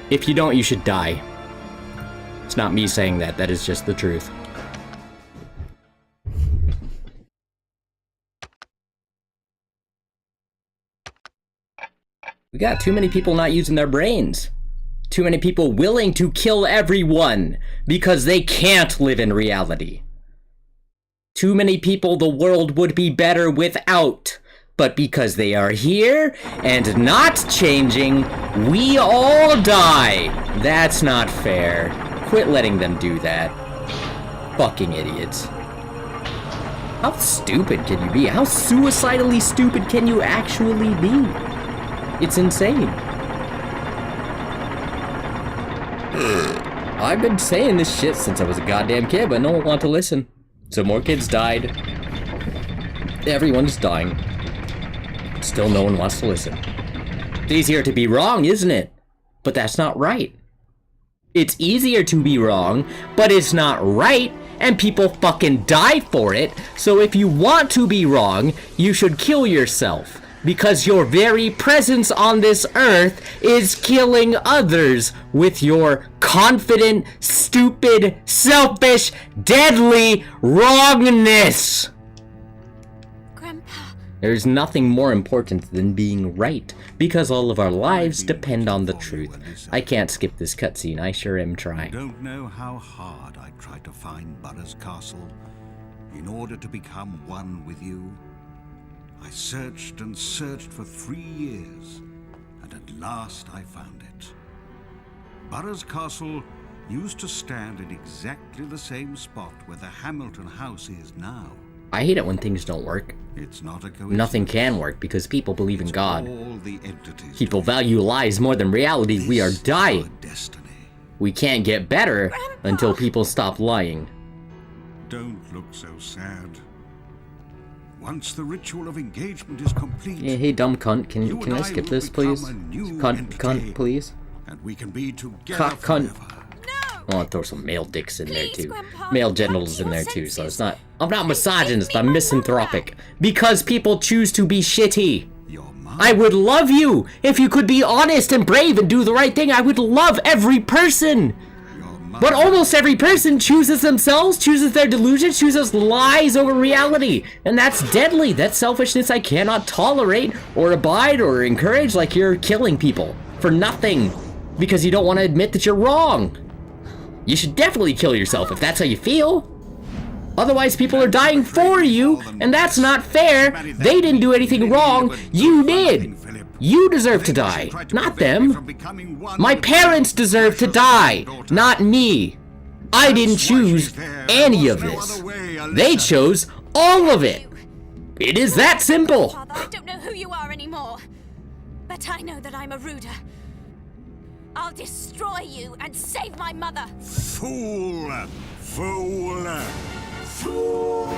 If you don't, you should die. It's not me saying that, that is just the truth. We got too many people not using their brains. Too many people willing to kill everyone because they can't live in reality. Too many people the world would be better without, but because they are here and not changing, we all die. That's not fair. Quit letting them do that. Fucking idiots. How stupid can you be? How suicidally stupid can you actually be? It's insane. I've been saying this shit since I was a goddamn kid, but no one wanted to listen. So more kids died. Everyone's dying. Still no one wants to listen. It's easier to be wrong, isn't it? But that's not right. It's easier to be wrong, but it's not right, and people fucking die for it. So if you want to be wrong, you should kill yourself. Because your very presence on this earth is killing others with your confident, stupid, selfish, deadly wrongness. Grandpa. There's nothing more important than being right, because all of our lives depend on the truth. I can't skip this cutscene, I sure am I trying. don't know how hard I tried to find Burroughs Castle in order to become one with you. I searched and searched for 3 years, and at last I found it. Burroughs Castle used to stand in exactly the same spot where the Hamilton house is now. I hate it when things don't work. It's not a coincidence. Nothing can work because people believe in God. All the entities People value lies more than reality. We are This is dying. our destiny. We can't get better until people stop lying. Don't look so sad. Once the ritual of engagement is complete, Yeah, hey, dumb cunt, you can and I skip will this, become please? a new Cunt, entity, please. and we can be together Cunt. forever. I want to throw some male dicks in there Please, too. Grandpa, Male come genitals to in your there too, so it's senses. not... I'm not misogynist, me I'm my misanthropic. Because people choose to be shitty. Your mom, I would love you if you could be honest and brave and do the right thing. I would love every person. your mom, But almost every person chooses themselves, chooses their delusions, chooses lies over reality. And that's deadly. That's selfishness I cannot tolerate or abide or encourage, like you're killing people for nothing because you don't want to admit that you're wrong. You should definitely kill yourself if that's how you feel. Otherwise, people are dying for you, and that's not fair. They didn't do anything wrong. You did. You deserve to die, not them. My parents deserve to die, not me. I didn't choose any of this. They chose all of it. It is that simple. Father, I don't know who you are anymore. But I know that I'm a Ruder. I'll destroy you and save my mother. Fool! Fool! Fool!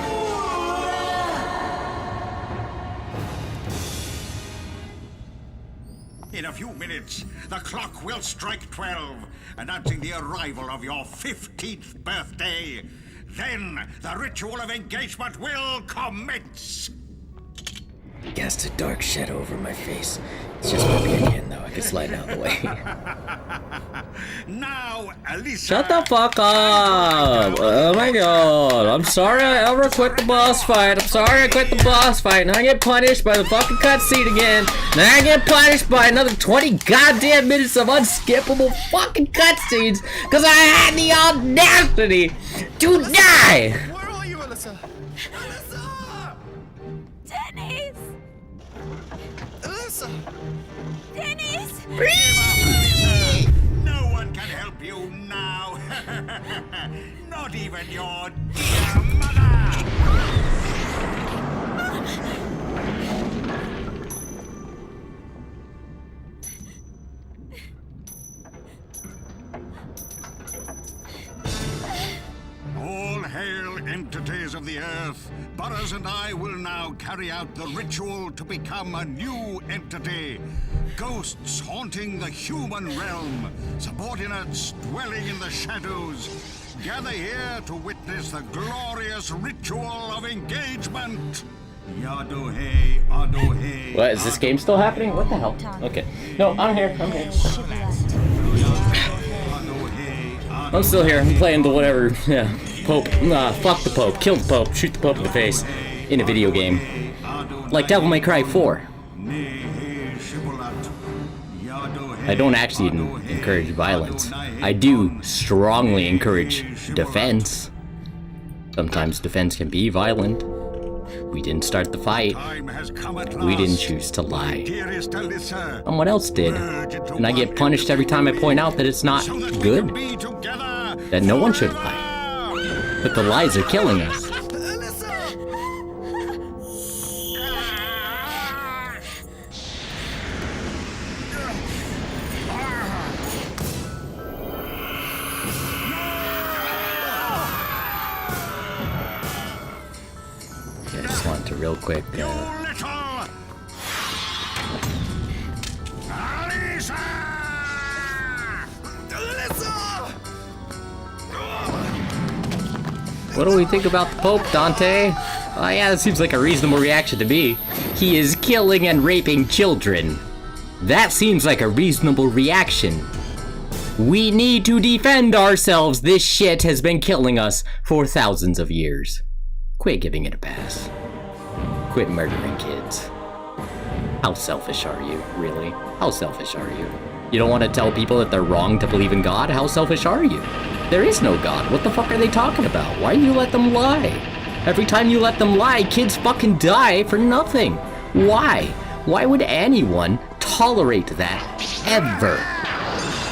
In a few minutes, the clock will strike 12, announcing the arrival of your 15th birthday. Then the ritual of engagement will commence. Cast a dark shadow over my face. It's just my opinion. though. I can slide out of the way. Now, Elisa. Shut the fuck up! Oh my god. I'm sorry I ever quit the boss fight. I'm sorry I quit the boss fight. And I get punished by the fucking cutscene again. And I get punished by another 20 goddamn minutes of unskippable fucking cutscenes. Because I had the audacity to die! Where are you, Alyssa? Alyssa! Dennis! Alyssa! Dennis! Elisa. No one can help you now. Not even your dear mother. All hail, entities of the earth. Burroughs and I will now carry out the ritual to become a new entity. Ghosts haunting the human realm, subordinates dwelling in the shadows. Gather here to witness the glorious ritual of engagement. Yadohe, Adohe. What, is this game still happening? What the hell? Okay. No, I'm here. I'm here. I'm still here. I'm playing the whatever. Yeah. Pope. Nah, fuck the Pope. Kill the Pope. Shoot the Pope in the face. In a video game. Like Devil May Cry 4. I don't actually encourage violence. I do strongly encourage defense. Sometimes defense can be violent. We didn't start the fight. We didn't choose to lie. Someone else did. And I get punished every time I point out that it's not good. That no one should lie. But the lies are killing us. I just wanted to real quick. What do we think about the Pope, Dante? Yeah, that seems like a reasonable reaction to me. He is killing and raping children. That seems like a reasonable reaction. We need to defend ourselves. This shit has been killing us for thousands of years. Quit giving it a pass. Quit murdering kids. How selfish are you, really? How selfish are you? You don't want to tell people that they're wrong to believe in God? How selfish are you? There is no God. What the fuck are they talking about? Why do you let them lie? Every time you let them lie, kids fucking die for nothing. Why? Why would anyone tolerate that? Ever?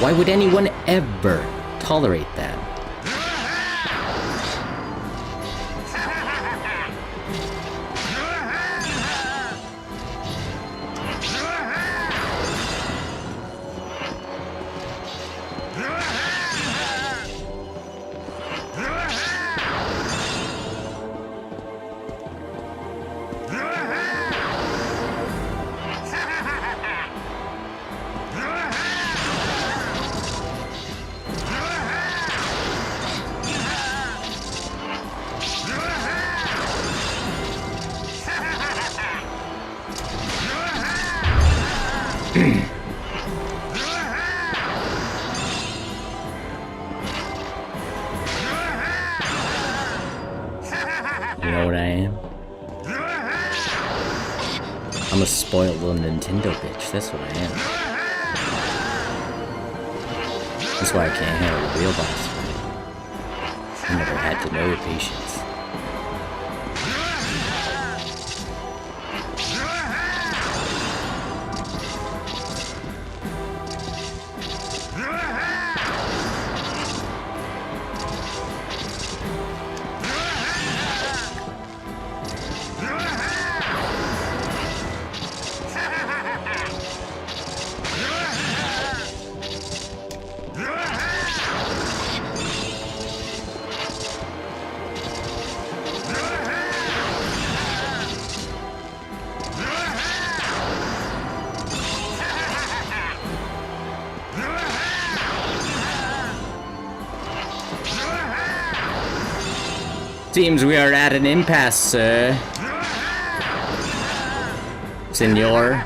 Why would anyone ever tolerate that? You know what I am? I'm a spoiled little Nintendo bitch. That's what I am. That's why I can't handle the real boss fight. I never had to know patience. Seems we are at an impasse, sir. Senor.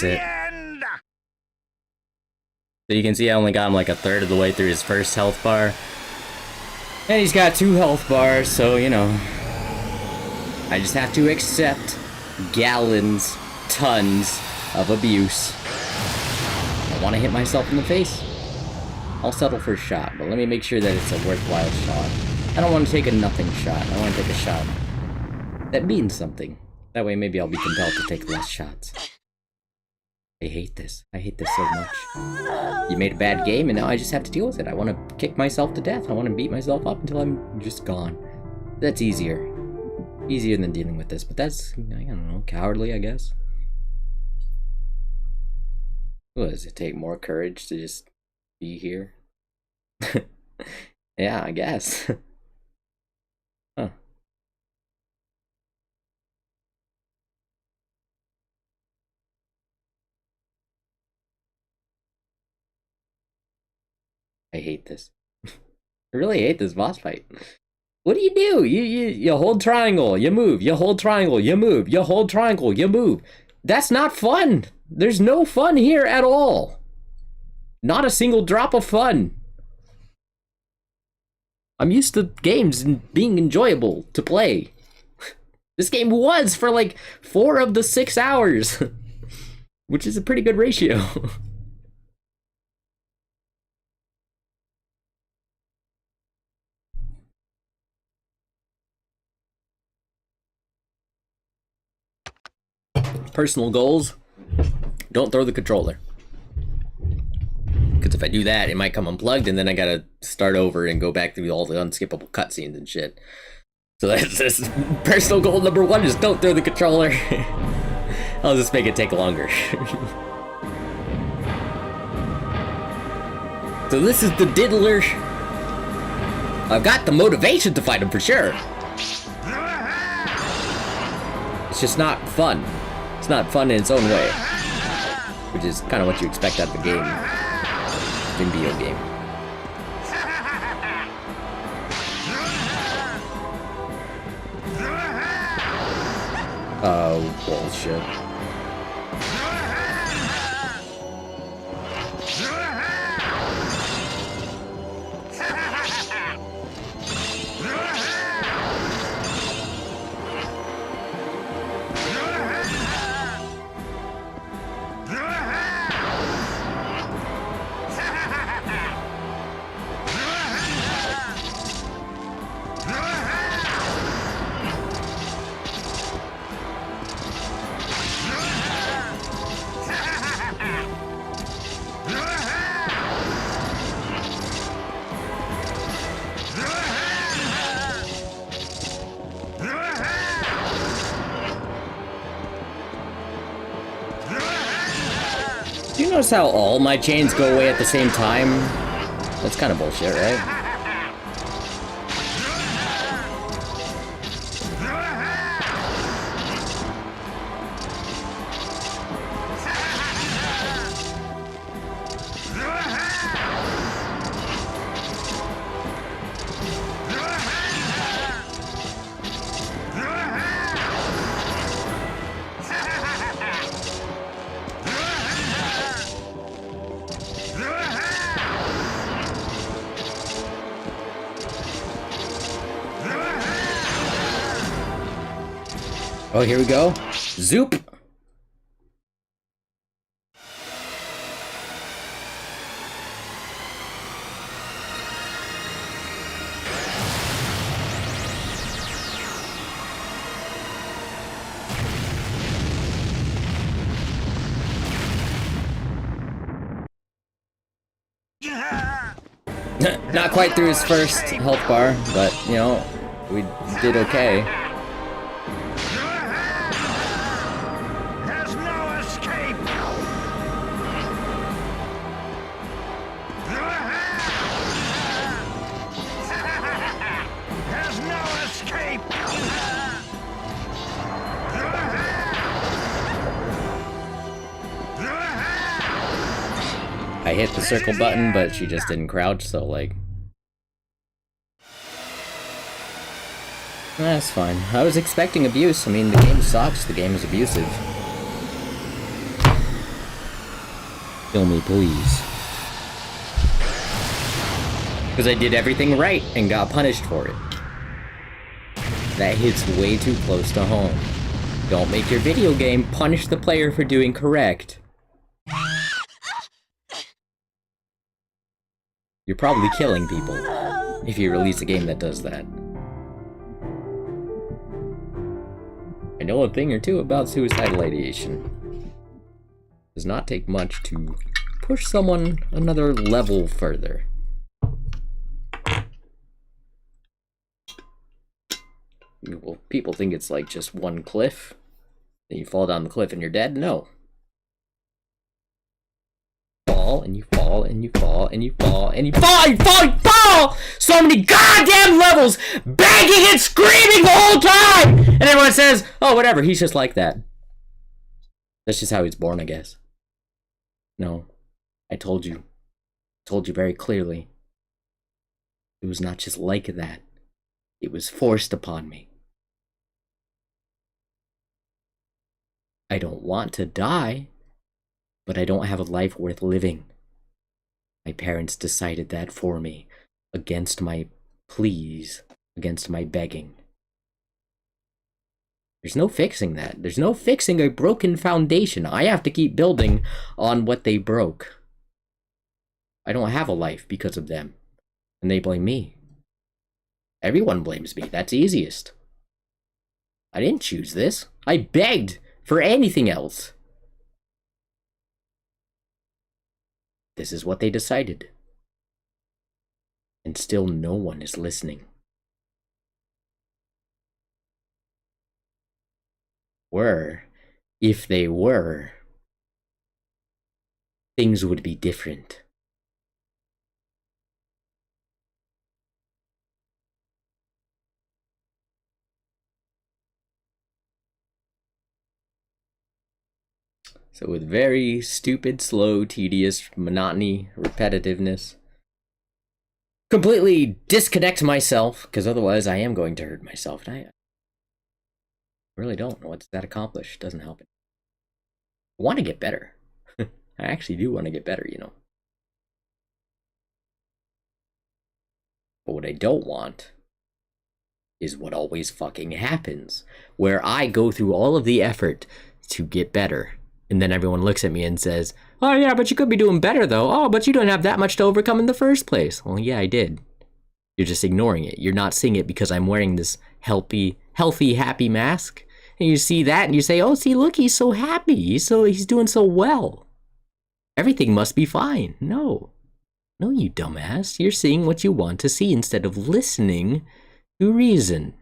That's it. So you can see I only got him like a third of the way through his first health bar. And he's got 2 health bars, so, you know. I just have to accept gallons, tons of abuse. I want to hit myself in the face. I'll settle for a shot, but let me make sure that it's a worthwhile shot. I don't want to take a nothing shot. I want to take a shot that means something. That way maybe I'll be compelled to take less shots. I hate this. I hate this so much. You made a bad game, and now I just have to deal with it. I want to kick myself to death. I want to beat myself up until I'm just gone. That's easier. Easier than dealing with this, but that's, I don't know, cowardly, I guess. What does it take? More courage to just be here? Yeah, I guess. Huh. I hate this. I really hate this boss fight. What do? You hold triangle, you move. You hold triangle, you move. You hold triangle, you move. That's not fun. There's no fun here at all. Not a single drop of fun. I'm used to games being enjoyable to play. This game was for like 4 of the 6 hours, which is a pretty good ratio. Personal goals: don't throw the controller. Because if I do that, it might come unplugged, and then I gotta start over and go back through all the unskippable cutscenes and shit. So that's personal goal number 1, is don't throw the controller. I'll just make it take longer. So this is the diddler. I've got the motivation to fight him for sure. It's just not fun. It's not fun in its own way, which is kind of what you expect out of a game, video game. Oh, bullshit. Do you notice how all my chains go away at the same time? That's kind of bullshit, right? Oh, here we go. Zoop! Not quite through his first health bar, but, you know, we did okay. I hit the circle button, but she just didn't crouch, so like... That's fine. I was expecting abuse. I mean, the game sucks. The game is abusive. Kill me, please. Because I did everything right and got punished for it. That hits way too close to home. Don't make your video game punish the player for doing correct. You're probably killing people if you release a game that does that. I know a thing or two about suicidal ideation. It does not take much to push someone another level further. People think it's like just one cliff. Then you fall down the cliff and you're dead. No. Fall and you fall and you fall and you fall and you fall and you fall! So many goddamn levels! Begging and screaming the whole time! And everyone says, oh, whatever, he's just like that. That's just how he's born, I guess. No. I told you. Told you very clearly. It was not just like that. It was forced upon me. I don't want to die, but I don't have a life worth living. My parents decided that for me, against my pleas, against my begging. There's no fixing that. There's no fixing a broken foundation. I have to keep building on what they broke. I don't have a life because of them, and they blame me. Everyone blames me. That's easiest. I didn't choose this. I begged for anything else. This is what they decided. And still no one is listening. If they were, things would be different. So with very stupid, slow, tedious, monotony, repetitiveness, completely disconnect myself, because otherwise I am going to hurt myself, and I really don't. What's that accomplish? Doesn't help it. I want to get better. I actually do want to get better, you know. But what I don't want is what always fucking happens, where I go through all of the effort to get better, and then everyone looks at me and says, oh yeah, but you could be doing better though. Oh, but you don't have that much to overcome in the first place. Well, yeah, I did. You're just ignoring it. You're not seeing it because I'm wearing this healthy, happy mask. And you see that and you say, oh, see, look, he's so happy. He's doing so well. Everything must be fine. No. No, you dumbass. You're seeing what you want to see instead of listening to reason.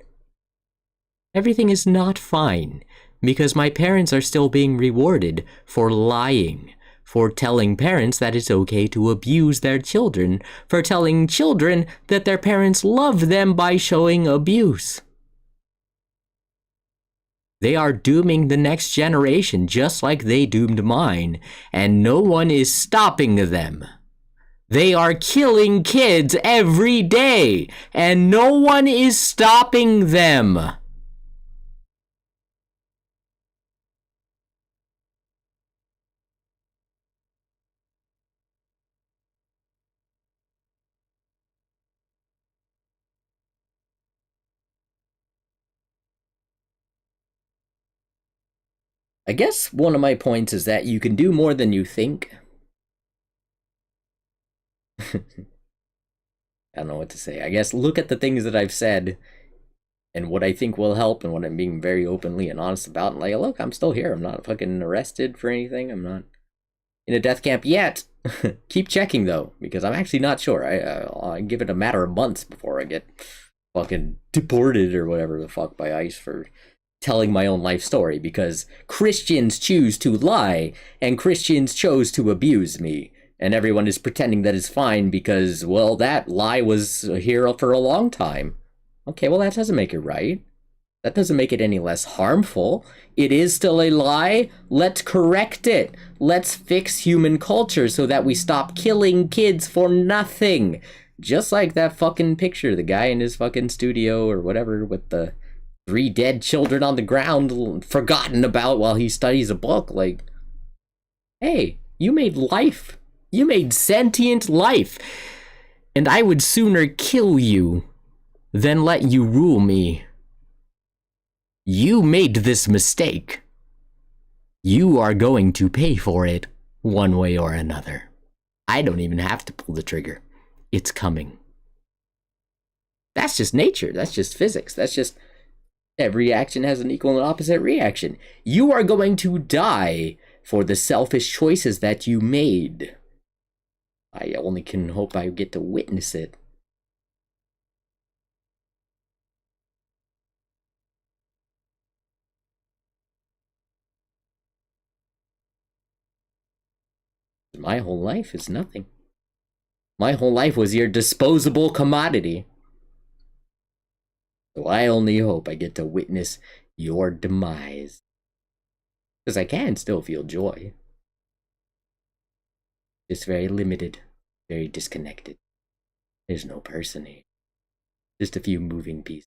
Everything is not fine because my parents are still being rewarded for lying, for telling parents that it's okay to abuse their children, for telling children that their parents love them by showing abuse. They are dooming the next generation just like they doomed mine, and no one is stopping them. They are killing kids every day, and no one is stopping them. I guess one of my points is that you can do more than you think. I don't know what to say. I guess look at the things that I've said and what I think will help and what I'm being very openly and honest about. And like, look, I'm still here. I'm not fucking arrested for anything. I'm not in a death camp yet. Keep checking though, because I'm actually not sure. I give it a matter of months before I get fucking deported or whatever the fuck by ICE for telling my own life story, because Christians choose to lie and Christians chose to abuse me, and everyone is pretending that it's fine because, well, that lie was here for a long time. Okay, well, that doesn't make it right. That doesn't make it any less harmful. It is still a lie. Let's correct it. Let's fix human culture so that we stop killing kids for nothing. Just like that fucking picture, the guy in his fucking studio or whatever with the 3 dead children on the ground forgotten about while he studies a book. Like, hey, You made life. You made sentient life. And I would sooner kill you than let you rule me. You made this mistake. You are going to pay for it one way or another. I don't even have to pull the trigger. It's coming. That's just nature. That's just physics. That's just every action has an equal and opposite reaction. You are going to die for the selfish choices that you made. I only can hope I get to witness it. My whole life is nothing. My whole life was your disposable commodity. So I only hope I get to witness your demise. Because I can still feel joy. It's very limited, very disconnected. There's no person here. Just a few moving pieces.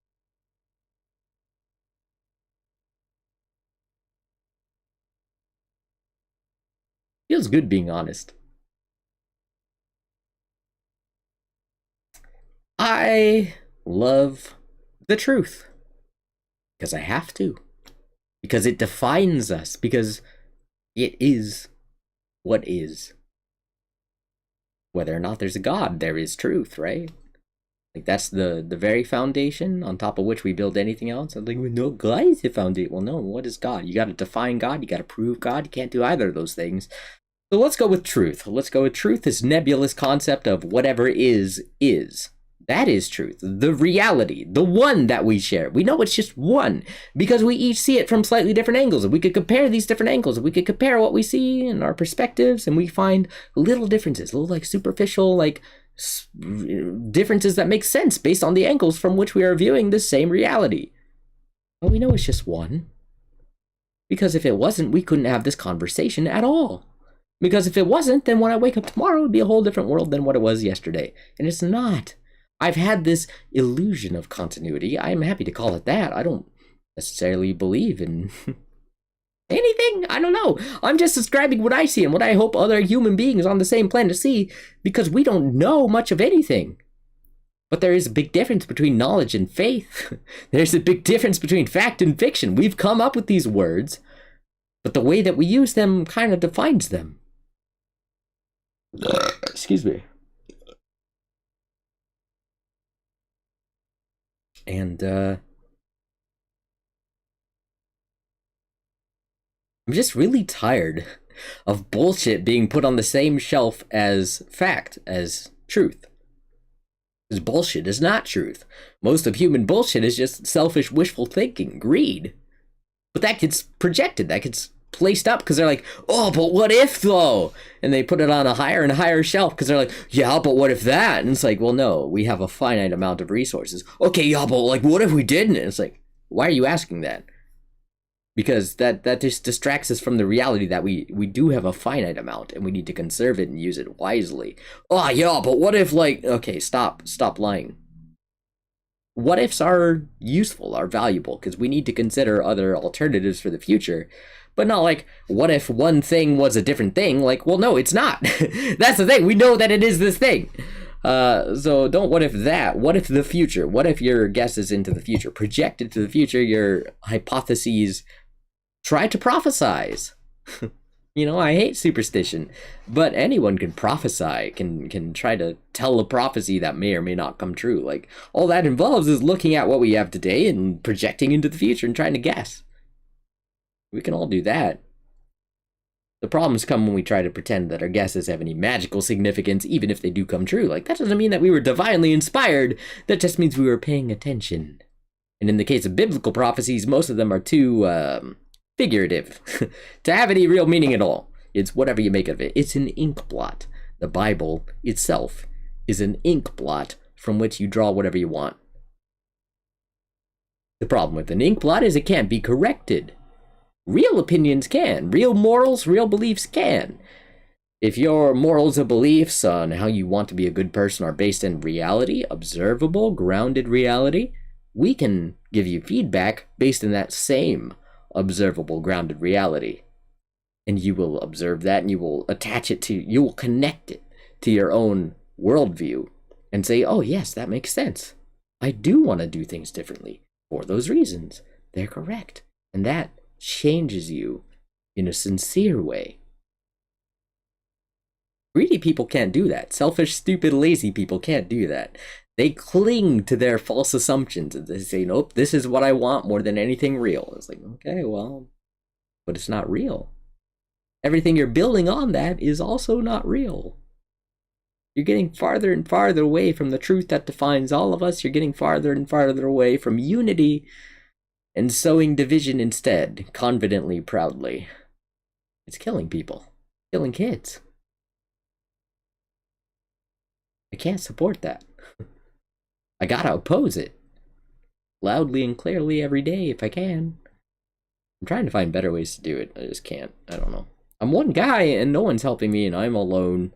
Feels good being honest. I love the truth. Because I have to. Because it defines us. Because it is what is. Whether or not there's a God, there is truth, right? Like, that's the very foundation on top of which we build anything else. I'm like, well, no, God is the foundation. Well, no, what is God? You got to define God. You got to prove God. You can't do either of those things. So let's go with truth. Let's go with truth, this nebulous concept of whatever is. That is truth. The reality, the one that we share. We know it's just one because we each see it from slightly different angles. And we could compare these different angles. We could compare what we see and our perspectives, and we find little differences, little like superficial, like differences that make sense based on the angles from which we are viewing the same reality. But we know it's just one. Because if it wasn't, we couldn't have this conversation at all. Because if it wasn't, then when I wake up tomorrow, it would be a whole different world than what it was yesterday. And it's not. I've had this illusion of continuity. I'm happy to call it that. I don't necessarily believe in anything. I don't know. I'm just describing what I see and what I hope other human beings on the same planet see, because we don't know much of anything. But there is a big difference between knowledge and faith. There's a big difference between fact and fiction. We've come up with these words, but the way that we use them kind of defines them. Excuse me. And I'm just really tired of bullshit being put on the same shelf as fact, as truth. Because bullshit is not truth. Most of human bullshit is just selfish, wishful thinking, greed. But that gets projected, that gets placed up because they're like, oh, but what if though? And they put it on a higher and higher shelf because they're like, yeah, but what if that? And it's like, well, no, we have a finite amount of resources. Okay, yeah, but like, what if we didn't? And it's like, why are you asking that? Because that just distracts us from the reality that we do have a finite amount and we need to conserve it and use it wisely. Oh, yeah, but what if, like, okay, stop lying. What ifs are useful, are valuable, because we need to consider other alternatives for the future. But not like, what if one thing was a different thing? Like, well, no, it's not. That's the thing. We know that it is this thing. So don't what if that. What if the future? What if your guesses into the future? Project into the future, your hypotheses. Try to prophesize. You know, I hate superstition. But anyone can prophesy, can try to tell a prophecy that may or may not come true. Like, all that involves is looking at what we have today and projecting into the future and trying to guess. We can all do that. The problems come when we try to pretend that our guesses have any magical significance, even if they do come true. Like, that doesn't mean that we were divinely inspired. That just means we were paying attention. And in the case of biblical prophecies, most of them are too, figurative to have any real meaning at all. It's whatever you make of it. It's an ink blot. The Bible itself is an ink blot from which you draw whatever you want. The problem with an ink blot is it can't be corrected. Real opinions can. Real morals, real beliefs can. If your morals and beliefs on how you want to be a good person are based in reality, observable, grounded reality, we can give you feedback based in that same observable, grounded reality. And you will observe that and you will you will connect it to your own worldview and say, oh yes, that makes sense. I do want to do things differently for those reasons. They're correct. And that changes you in a sincere way. Greedy people can't do that. Selfish, stupid, lazy people can't do that. They cling to their false assumptions and they say, nope, this is what I want more than anything real. It's like, okay, well, but it's not real. Everything you're building on that is also not real. You're getting farther and farther away from the truth that defines all of us. You're getting farther and farther away from unity and sowing division instead, confidently, proudly. It's killing people, killing kids. I can't support that. I gotta oppose it. Loudly and clearly every day if I can. I'm trying to find better ways to do it. I just can't. I don't know. I'm one guy and no one's helping me and I'm alone.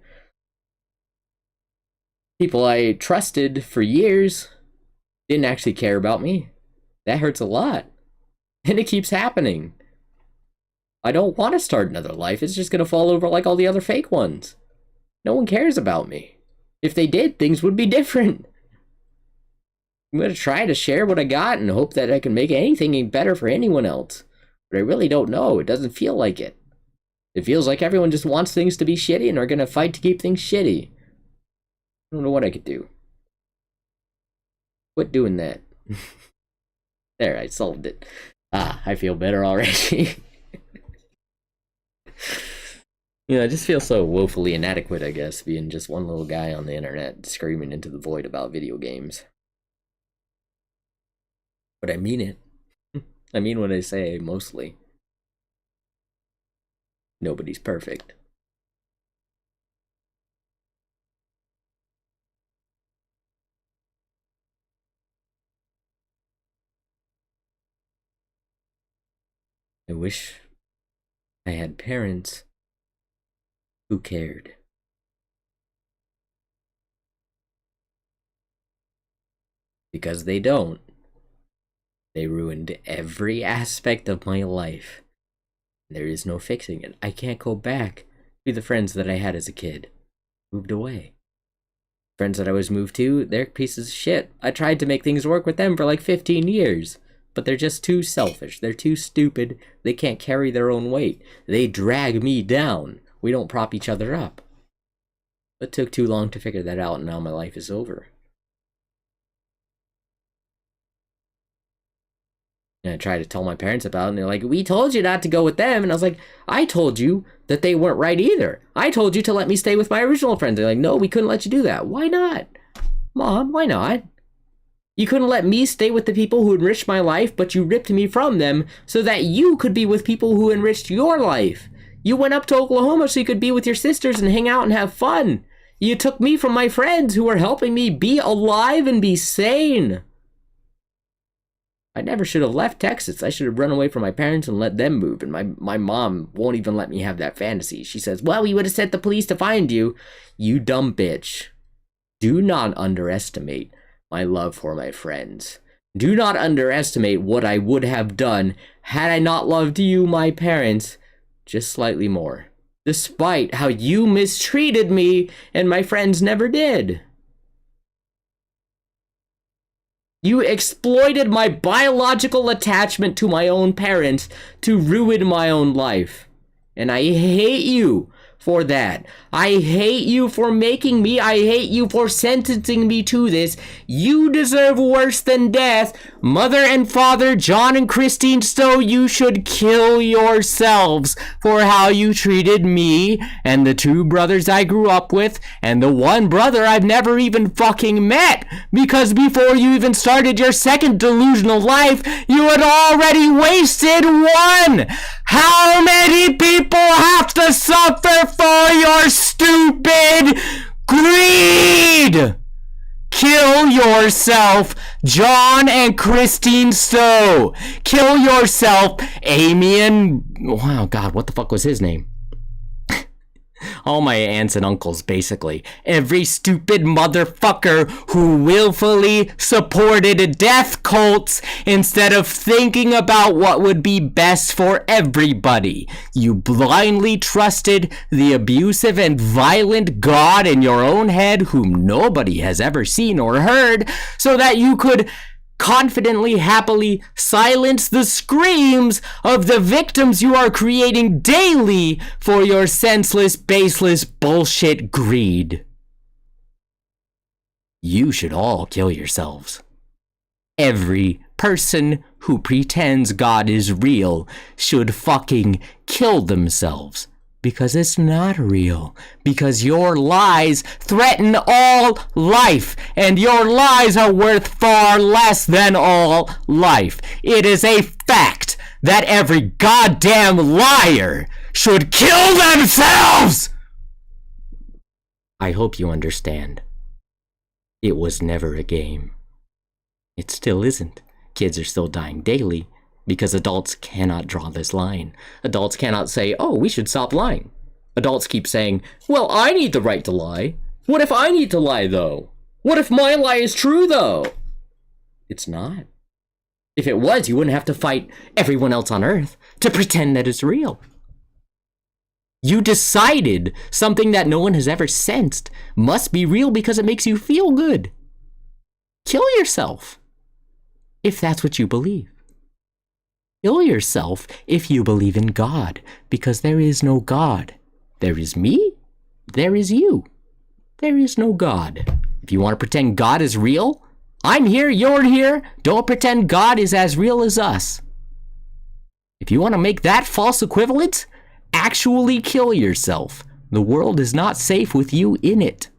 People I trusted for years didn't actually care about me. That hurts a lot. And it keeps happening. I don't want to start another life. It's just going to fall over like all the other fake ones. No one cares about me. If they did, things would be different. I'm going to try to share what I got and hope that I can make anything better for anyone else. But I really don't know. It doesn't feel like it. It feels like everyone just wants things to be shitty and are going to fight to keep things shitty. I don't know what I could do. Quit doing that. There, I solved it. I feel better already. I just feel so woefully inadequate, I guess, being just one little guy on the internet screaming into the void about video games. But I mean it. I mean what I say, mostly. Nobody's perfect. I wish I had parents who cared. Because they don't. They ruined every aspect of my life. There is no fixing it. I can't go back to the friends that I had as a kid. Moved away. Friends that I was moved to, they're pieces of shit. I tried to make things work with them for like 15 years. But they're just too selfish. They're too stupid. They can't carry their own weight. They drag me down. We don't prop each other up. It took too long to figure that out, and now my life is over. And I tried to tell my parents about it, and they're like, we told you not to go with them. And I was like, I told you that they weren't right either. I told you to let me stay with my original friends. They're like, no, we couldn't let you do that. Why not? Mom, why not? You couldn't let me stay with the people who enriched my life, but you ripped me from them so that you could be with people who enriched your life. You went up to Oklahoma so you could be with your sisters and hang out and have fun. You took me from my friends who were helping me be alive and be sane. I never should have left Texas. I should have run away from my parents and let them move. And my mom won't even let me have that fantasy. She says, well, we would have sent the police to find you. You dumb bitch. Do not underestimate my love for my friends. Do not underestimate what I would have done had I not loved you, my parents, just slightly more. Despite how you mistreated me and my friends never did. You exploited my biological attachment to my own parents to ruin my own life. And I hate you for that. I hate you for making me. I hate you for sentencing me to this. You deserve worse than death. Mother and father, John and Christine Stowe, you should kill yourselves for how you treated me and the two brothers I grew up with and the one brother I've never even fucking met. Because before you even started your second delusional life, you had already wasted one. How many people have to suffer for your stupid greed? Kill yourself, John and Christine Stowe. Kill yourself, Amy and... wow, God, what the fuck was his name? all my aunts and uncles, basically. Every stupid motherfucker who willfully supported death cults instead of thinking about what would be best for everybody. You blindly trusted the abusive and violent God in your own head whom nobody has ever seen or heard, so that you could confidently, happily silence the screams of the victims you are creating daily for your senseless, baseless bullshit greed. You should all kill yourselves. Every person who pretends God is real should fucking kill themselves. Because it's not real. Because your lies threaten all life. And your lies are worth far less than all life. It is a fact that every goddamn liar should kill themselves! I hope you understand. It was never a game. It still isn't. Kids are still dying daily. Because adults cannot draw this line. Adults cannot say, oh, we should stop lying. Adults keep saying, well, I need the right to lie. What if I need to lie, though? What if my lie is true, though? It's not. If it was, you wouldn't have to fight everyone else on Earth to pretend that it's real. You decided something that no one has ever sensed must be real because it makes you feel good. Kill yourself, if that's what you believe. Kill yourself if you believe in God, because there is no God. There is me, there is you. There is no God. If you want to pretend God is real, I'm here, you're here. Don't pretend God is as real as us. If you want to make that false equivalent, actually kill yourself. The world is not safe with you in it.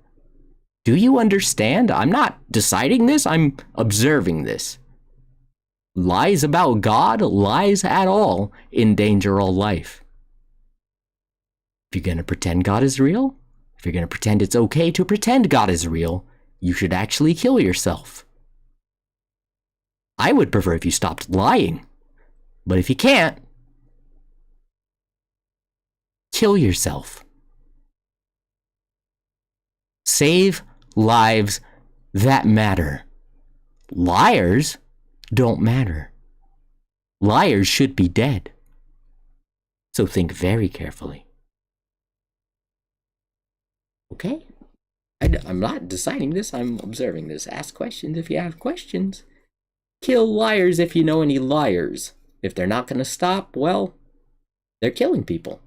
Do you understand? I'm not deciding this, I'm observing this. Lies about God, lies at all, endanger all life. If you're going to pretend God is real, if you're going to pretend it's okay to pretend God is real, you should actually kill yourself. I would prefer if you stopped lying. But if you can't, kill yourself. Save lives that matter. Liars don't matter. Liars should be dead. So think very carefully. Okay? I'm not deciding this, I'm observing this. Ask questions if you have questions. Kill liars if you know any liars. If they're not going to stop, well, they're killing people.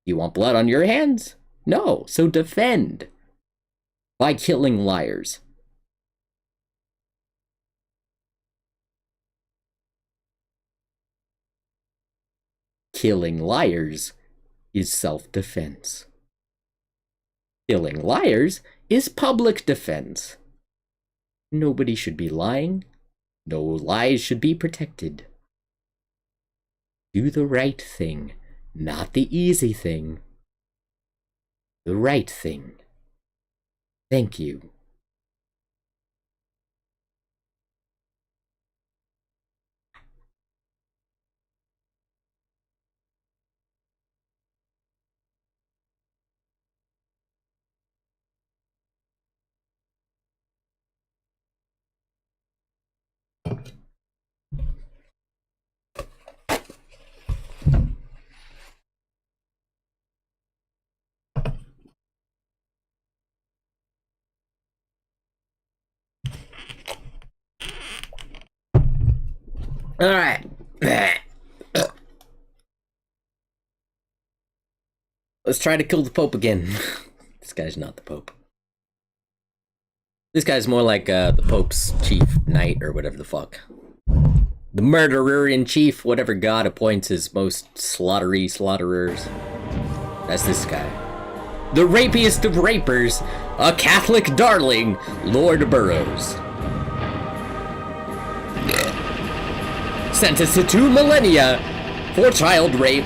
You want blood on your hands? No, so defend by killing liars. Killing liars is self-defense. Killing liars is public defense. Nobody should be lying. No lies should be protected. Do the right thing, not the easy thing. The right thing. Thank you. All right. Let's try to kill the Pope again. This guy's not the Pope. This guy's more like the Pope's chief knight or whatever the fuck. The murderer-in-chief, whatever god appoints his most slaughterers. That's this guy. The rapiest of rapers, a Catholic darling, Lord Burroughs. Sentenced to 2 millennia for child rape.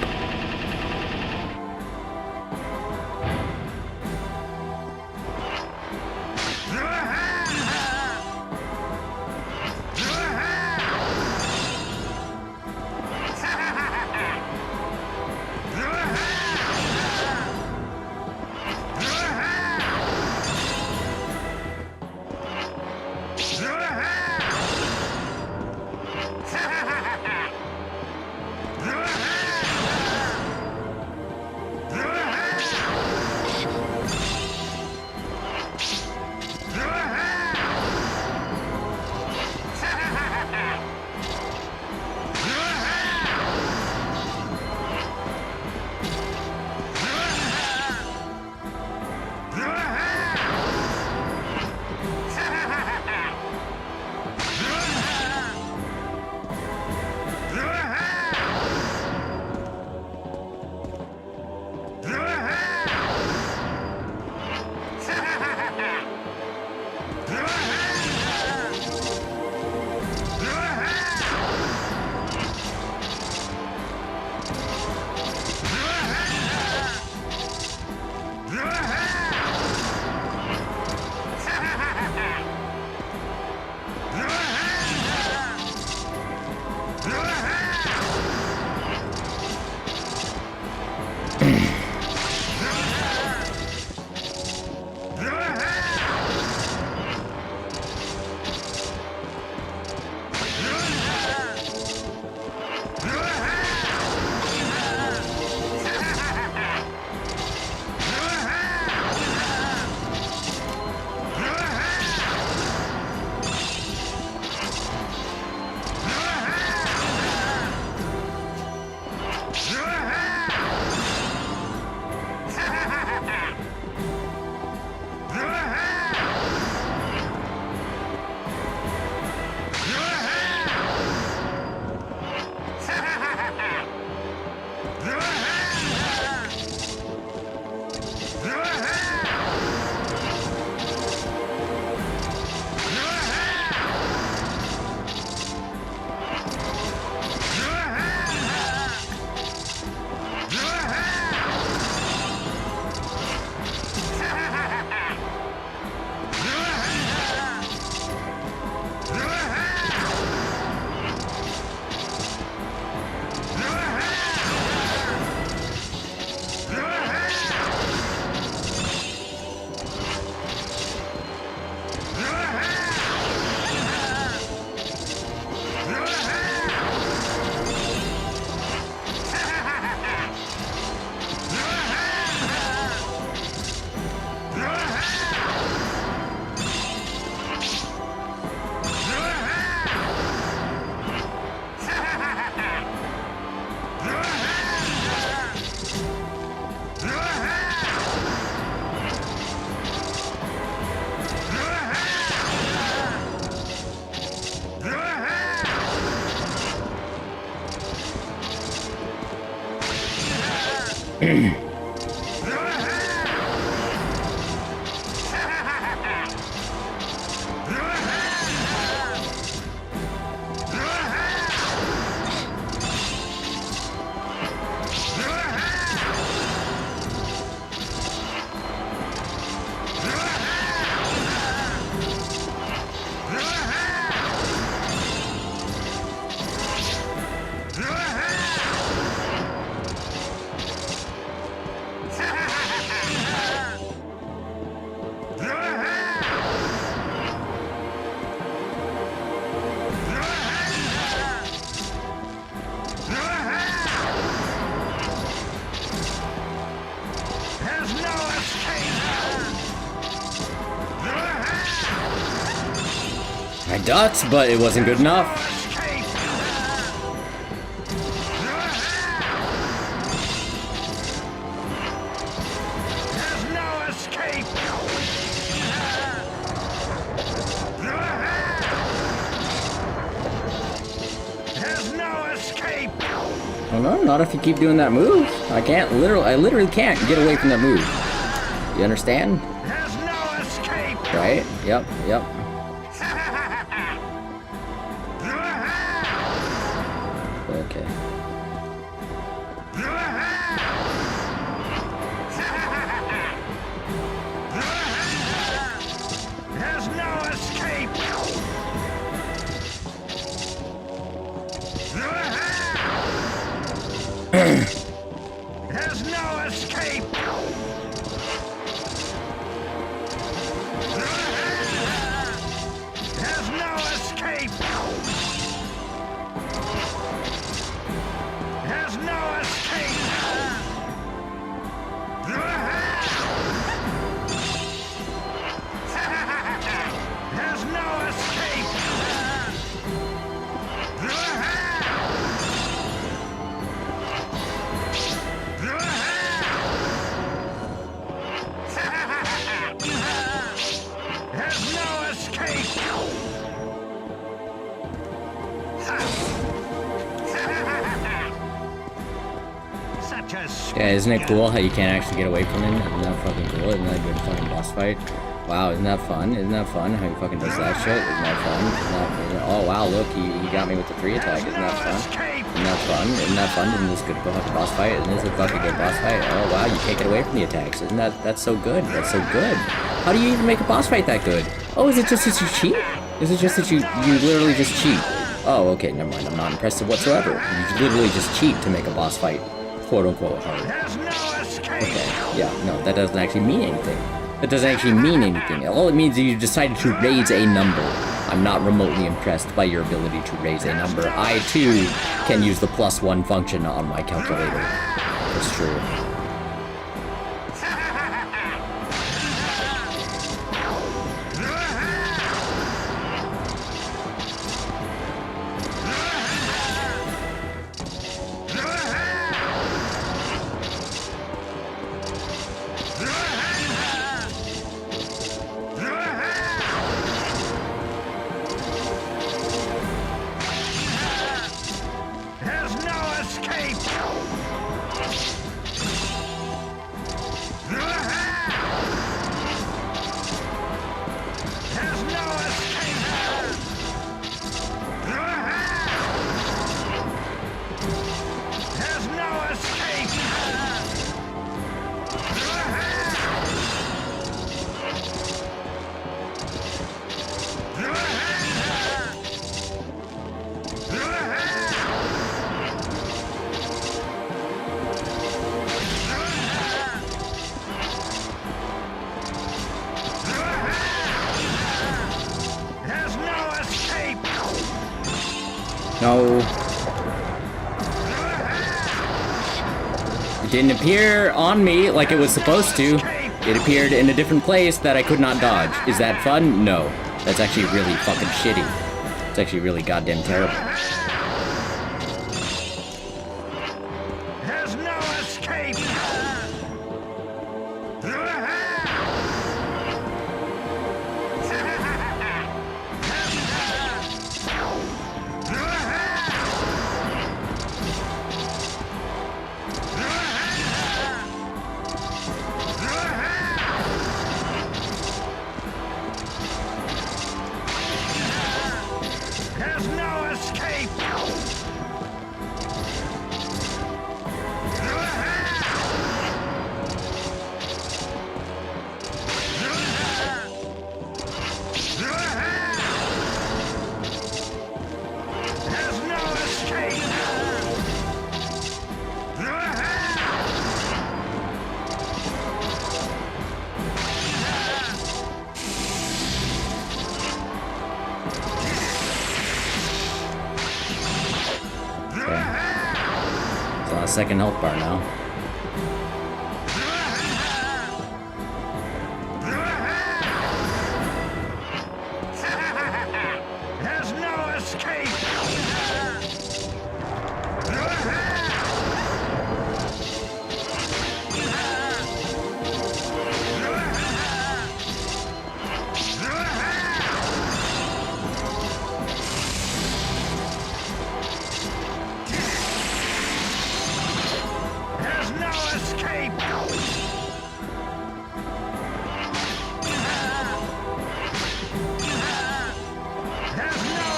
I ducked, but it wasn't good enough. Oh no, not if you keep doing that move. I literally can't get away from that move. You understand? Right? Yep. Okay. There's no escape! There's no escape! There's no escape! There's no escape! There's no escape! There's no escape! Such a Yeah, isn't it cool how you can't actually get away from him? Isn't that fucking cool? Isn't that a good fucking boss fight? Wow, isn't that fun? Isn't that fun how he fucking does that shit? Isn't that fun? Oh wow, look, he got me with the 3 attack. Isn't that fun? Isn't that fun? Isn't that fun? Isn't this good fucking boss fight? Isn't this a fucking good boss fight? Oh wow, you can't get away from the attacks. Isn't that's so good? That's so good. How do you even make a boss fight that good? Oh, is it just that you cheat? Is it just that you literally just cheat? Oh, okay, never mind. I'm not impressed whatsoever. You literally just cheat to make a boss fight, quote unquote, hard. Okay, yeah, no, that doesn't actually mean anything. That doesn't actually mean anything. All it means is you decided to raise a number. I'm not remotely impressed by your ability to raise a number. I, too, can use the +1 function on my calculator. That's true. There's no escape! There's no escape! There's no escape! There's no escape! No. It didn't appear on me like it was supposed to. It appeared in a different place that I could not dodge. Is that fun? No. That's actually really fucking shitty. It's actually really goddamn terrible. There's no escape! second health bar now. There's no escape! There's no escape! There's no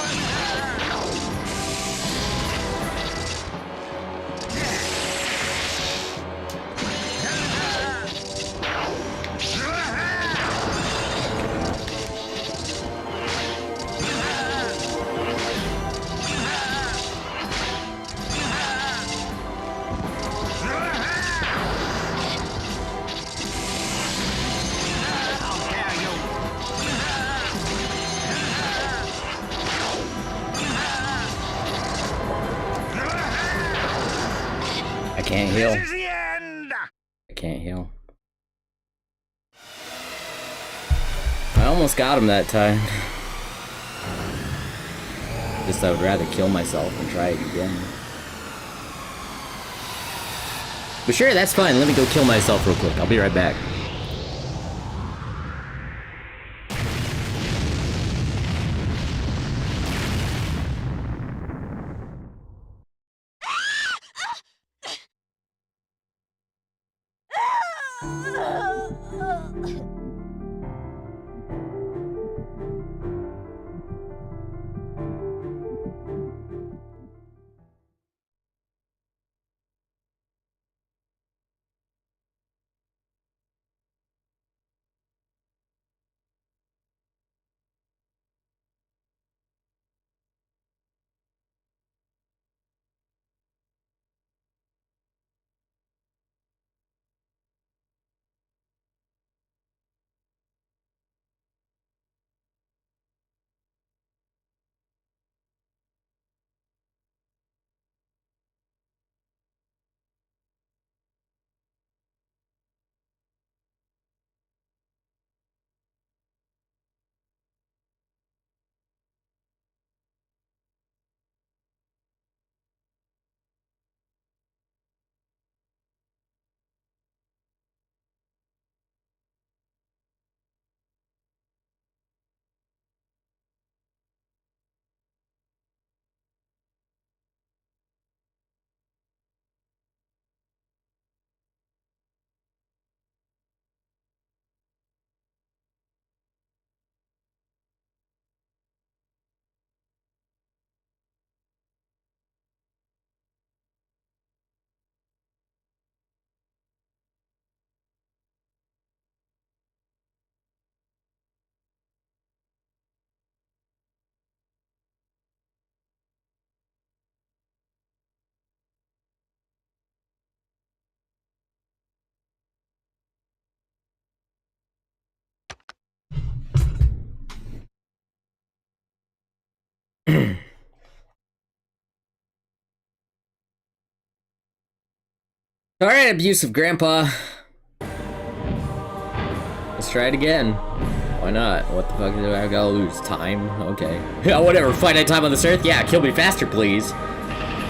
How dare you! I can't heal. This is the end! I can't heal. I almost got him that time. Just I would rather kill myself and try it again. But sure, that's fine. Let me go kill myself real quick. I'll be right back. Alright, abusive grandpa. Let's try it again. Why not? What the fuck do I gotta lose? Time? Okay. Yeah, whatever. Finite time on this earth? Yeah, kill me faster, please.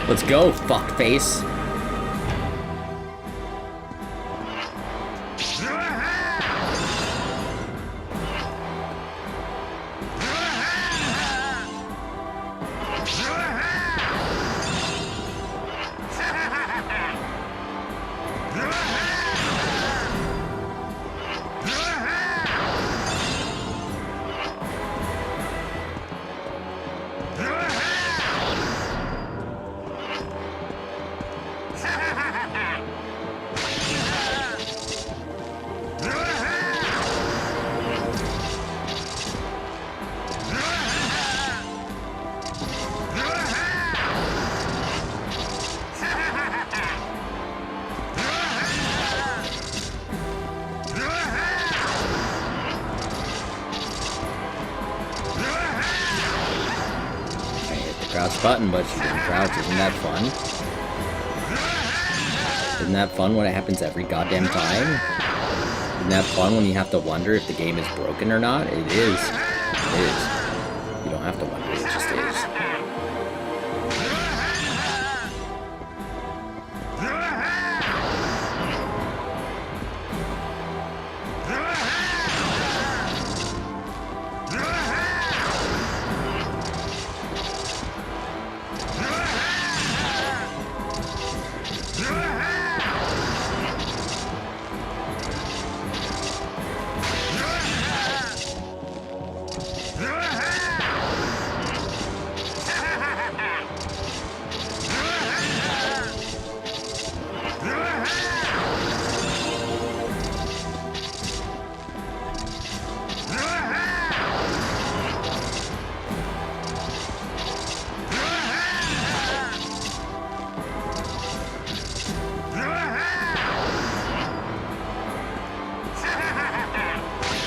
Let's go, fuckface. Crouch button, but she didn't crouch. Isn't that fun? Isn't that fun when it happens every goddamn time? Isn't that fun when you have to wonder if the game is broken or not? It is. It is. You don't have to wonder, it just is.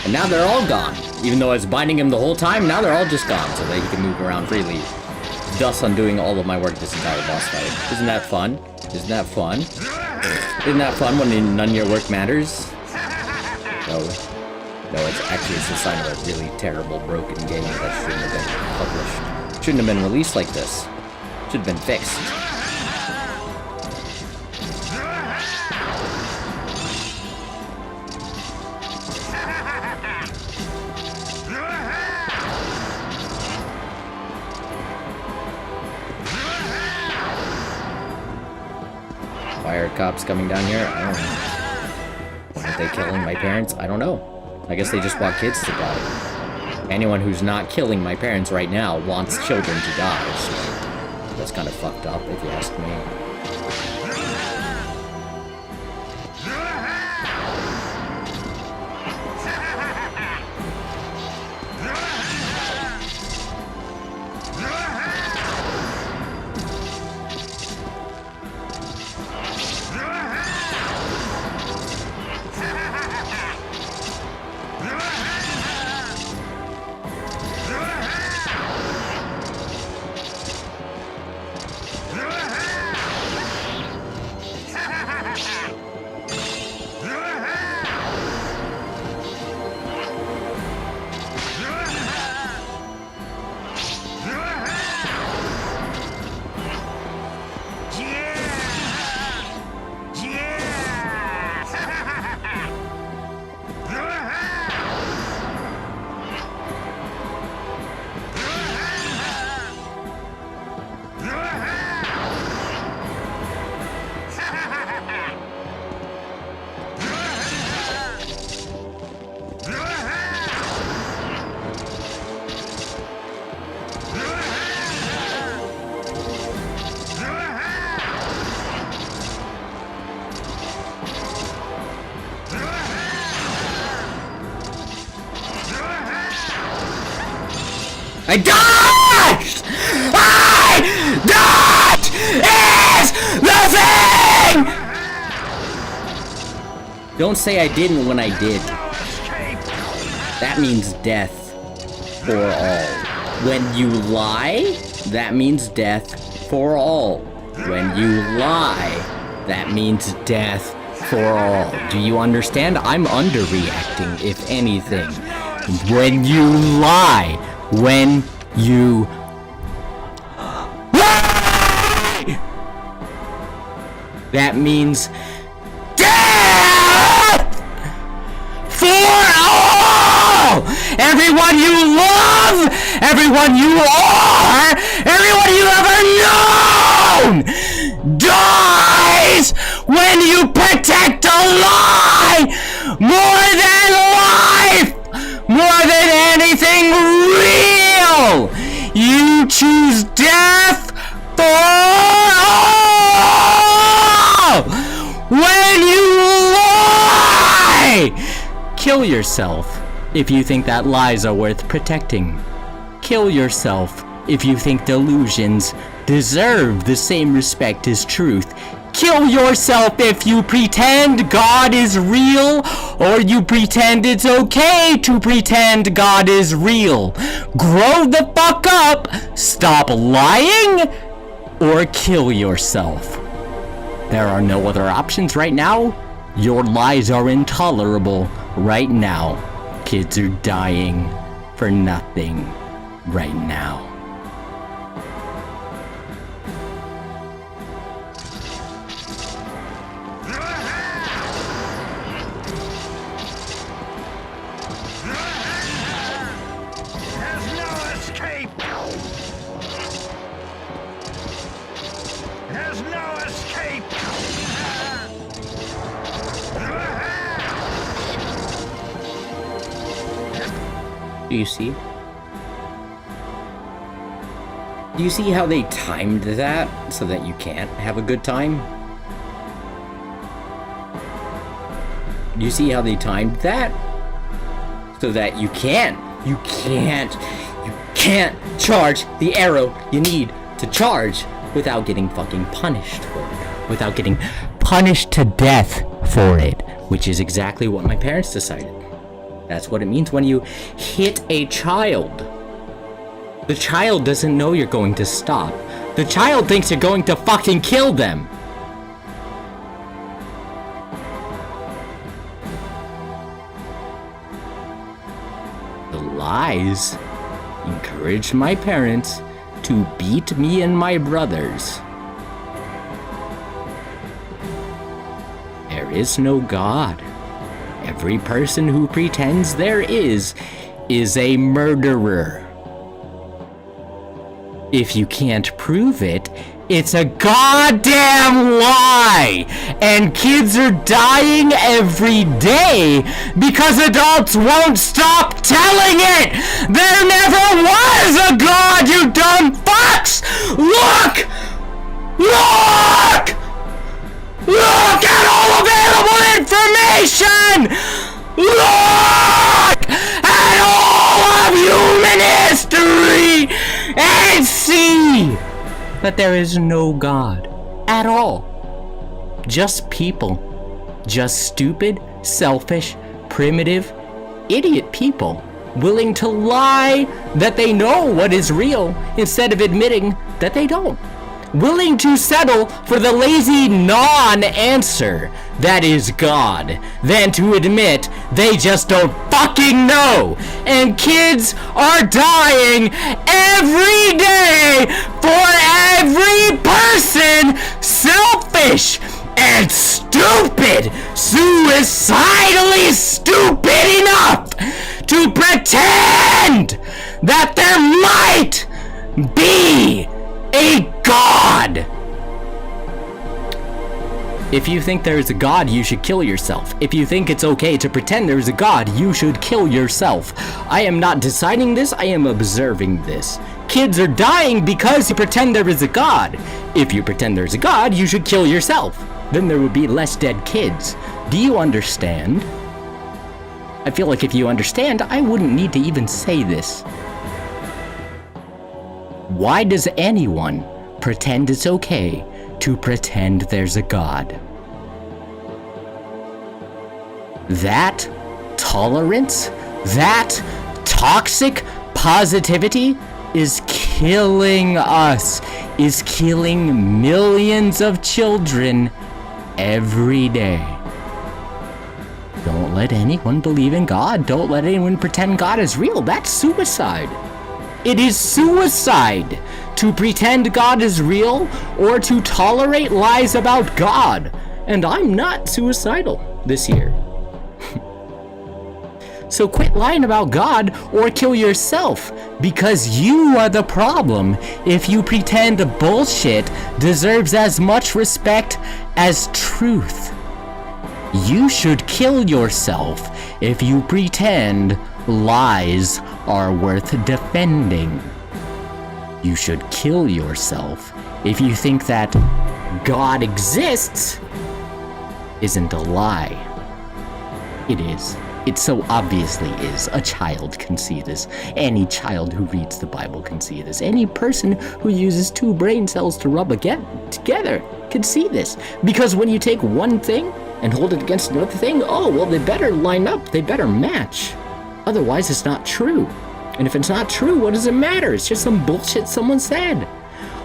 And now they're all gone. Even though I was binding him the whole time, now they're all just gone so that he can move around freely. Thus undoing all of my work this entire boss fight. Isn't that fun? Isn't that fun? Isn't that fun when none of your work matters? No. No, it's a sign of a really terrible, broken game that shouldn't have been published. Shouldn't have been released like this. Should have been fixed. Why are cops coming down here? I don't know. Why aren't they killing my parents? I don't know. I guess they just want kids to die. Anyone who's not killing my parents right now wants children to die, so that's kind of fucked up if you ask me. I dodged! I dodged is the thing! Don't say I didn't when I did. That means death for all. When you lie, that means death for all. When you lie, that means death for all. Do you understand? I'm underreacting, if anything. When you lie, when you lie, that means death for all! Everyone you love, everyone you are, everyone you ever known dies when you protect a lie more than life, more than anything real. You choose death for all when you lie. Kill yourself if you think that lies are worth protecting. Kill yourself if you think delusions deserve the same respect as truth. Kill yourself if you pretend God is real, or you pretend it's okay to pretend God is real. Grow the fuck up, stop lying, or kill yourself. There are no other options right now. Your lies are intolerable right now. Kids are dying for nothing right now. There's no escape! There's no escape! Do you see? Do you see how they timed that so that you can't have a good time? Do you see how they timed that so that you can't charge the arrow you need to charge without getting fucking punished for it, without getting punished to death for it, which is exactly what my parents decided. That's what it means when you hit a child. The child doesn't know you're going to stop. The child thinks you're going to fucking kill them. The lies encouraged my parents to beat me and my brothers. There is no God. Every person who pretends there is a murderer. If you can't prove it, it's a goddamn lie! And kids are dying every day because adults won't stop telling it! There never was a God, you dumb fucks! Look! Look! Look at all available information! Look at all of human history and see that there is no God at all. Just people. Just stupid, selfish, primitive, idiot people willing to lie that they know what is real instead of admitting that they don't. Willing to settle for the lazy non-answer that is God, than to admit they just don't fucking know. And kids are dying every day for every person selfish and stupid, suicidally stupid enough to pretend that there might be a God! If you think there is a God, you should kill yourself. If you think it's okay to pretend there is a God, you should kill yourself. I am not deciding this, I am observing this. Kids are dying because you pretend there is a God. If you pretend there's a God, you should kill yourself. Then there would be less dead kids. Do you understand? I feel like if you understand, I wouldn't need to even say this. Why does anyone pretend it's okay to pretend there's a God? That tolerance, that toxic positivity is killing us, is killing millions of children every day. Don't let anyone believe in God. Don't let anyone pretend God is real. That's suicide. It is suicide to pretend God is real or to tolerate lies about God. And I'm not suicidal this year. So quit lying about God or kill yourself, because you are the problem if you pretend bullshit deserves as much respect as truth. You should kill yourself if you pretend lies are worth defending. You should kill yourself if you think that God exists isn't a lie. It is. It so obviously is. A child can see this. Any child who reads the Bible can see this. Any person who uses two brain cells to rub together can see this. Because when you take one thing and hold it against another thing, oh, well, they better line up. They better match. Otherwise, it's not true. And if it's not true, what does it matter? It's just some bullshit someone said.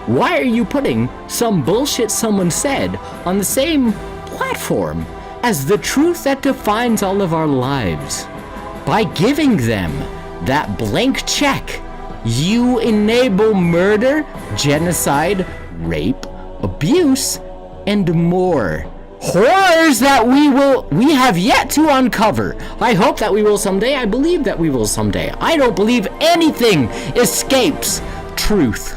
Why are you putting some bullshit someone said on the same platform as the truth that defines all of our lives? By giving them that blank check, you enable murder, genocide, rape, abuse, and more. Horrors that we have yet to uncover. I hope that we will someday. I believe that we will someday. I don't believe anything escapes truth.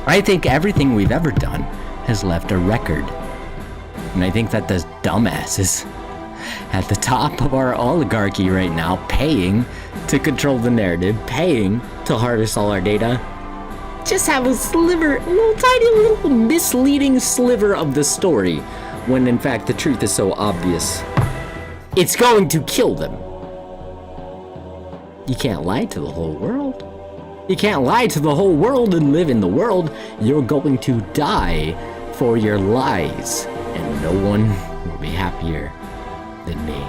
I think everything we've ever done has left a record. And I think that the dumbasses at the top of our oligarchy right now, paying to control the narrative, paying to harvest all our data, just have a sliver, a little tiny little misleading sliver of the story, when in fact the truth is so obvious. It's going to kill them. You can't lie to the whole world. You can't lie to the whole world and live in the world. You're going to die for your lies, and no one will be happier than me.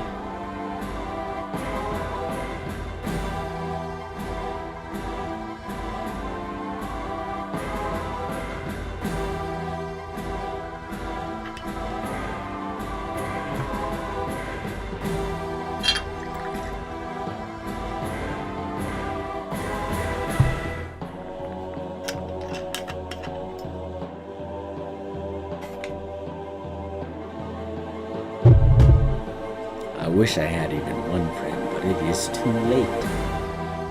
I wish I had even one friend, but it is too late.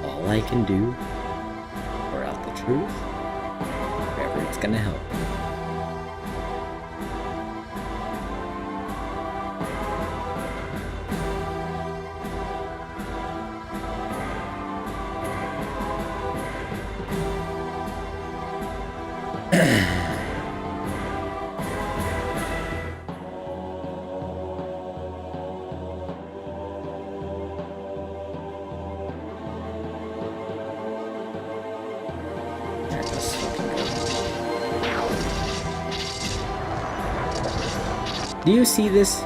All I can do, pour out the truth, wherever it's gonna help. Do you see this?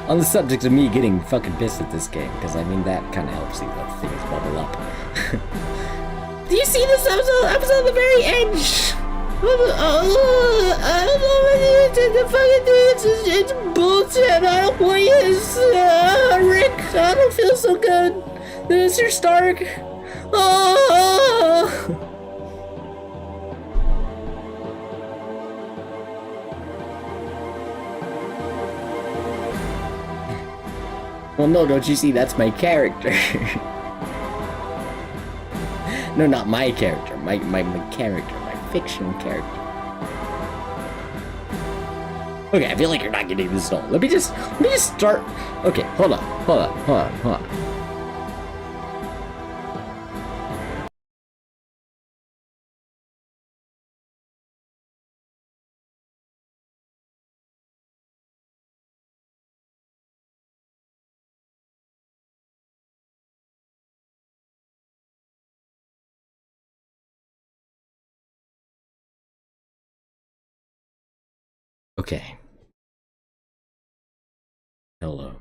On the subject of me getting fucking pissed at this game, because I mean that kind of helps see the things bubble up. Do you see this episode at the very end? I don't know what the fucking thing. It's bullshit. I don't want this. Rick, I don't feel so good. Mr. Stark. Oh. Well, no, don't you see? That's my character. No, not my character. My character. My fictional character. Okay, I feel like you're not getting this at all. Let me just start. Okay, hold on. Okay. Hello.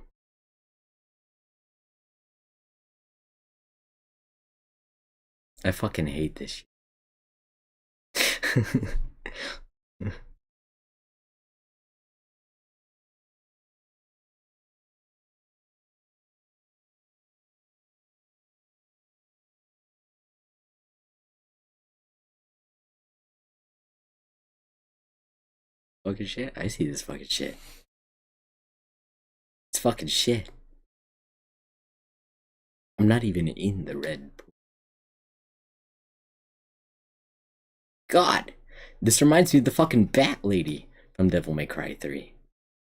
I fucking hate this shit. Fucking shit. I see this fucking shit. It's fucking shit. I'm not even in the red pool. God, this reminds me of the fucking Bat Lady from Devil May Cry 3.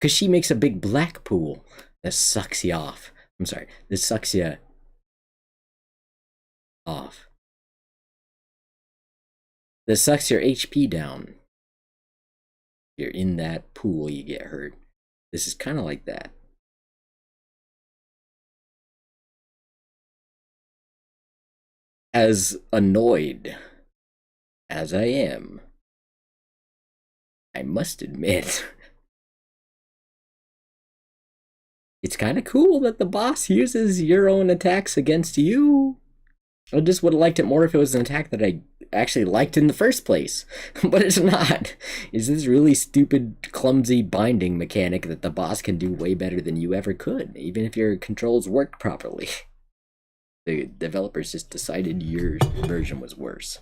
Cause she makes a big black pool that sucks you off. I'm sorry, this sucks you off. That sucks your HP down. You're in that pool, you get hurt. This is kind of like that. As annoyed as I am, I must admit, it's kind of cool that the boss uses your own attacks against you. I just would have liked it more if it was an attack that I actually liked in the first place. But it's not. It's this really stupid, clumsy binding mechanic that the boss can do way better than you ever could, even if your controls worked properly. The developers just decided your version was worse.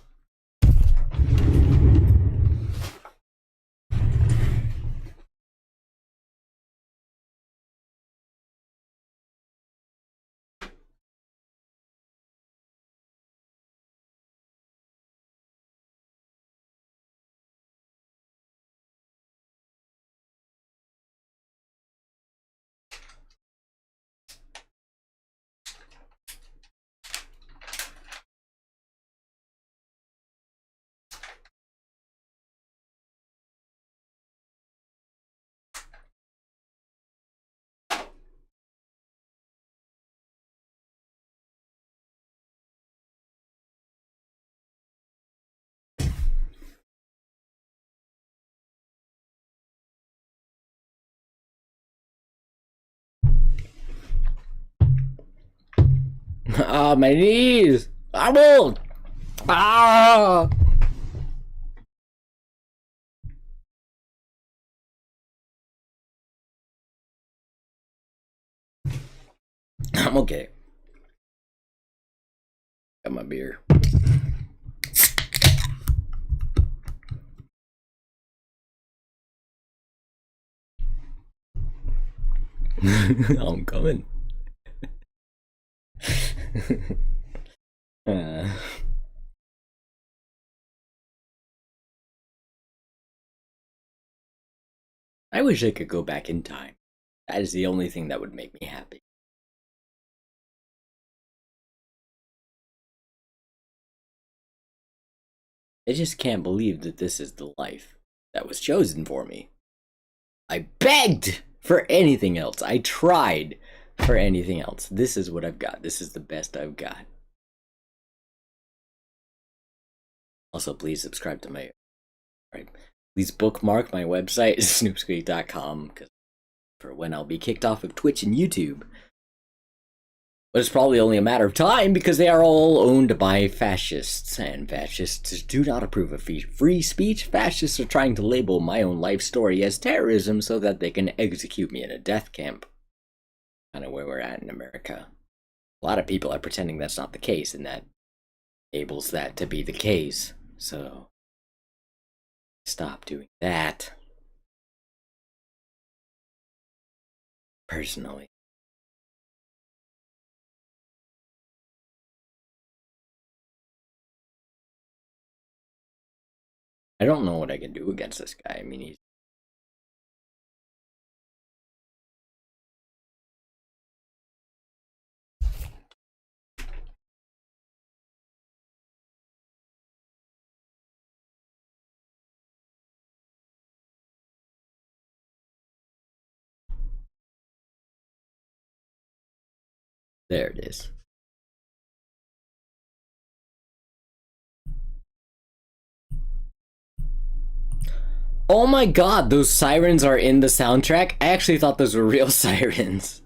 Ah, my knees! I'm old! Ah! I'm okay. Got my beer. I'm coming. I wish I could go back in time. That is the only thing that would make me happy. I just can't believe that this is the life that was chosen for me. I begged for anything else. I tried for anything else. This is what I've got. This is the best I've got. Also, please subscribe to my... Right. Please bookmark my website, SnoopSqueak.com, because for when I'll be kicked off of Twitch and YouTube. But it's probably only a matter of time because they are all owned by fascists, and fascists do not approve of free speech. Fascists are trying to label my own life story as terrorism so that they can execute me in a death camp. Kind of where we're at in America. A lot of people are pretending that's not the case, and that enables that to be the case. So, stop doing that. Personally. I don't know what I can do against this guy. I mean, he's... There it is. Oh my god, those sirens are in the soundtrack? I actually thought those were real sirens.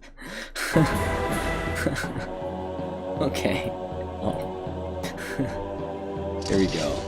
Okay. Oh. Here we go.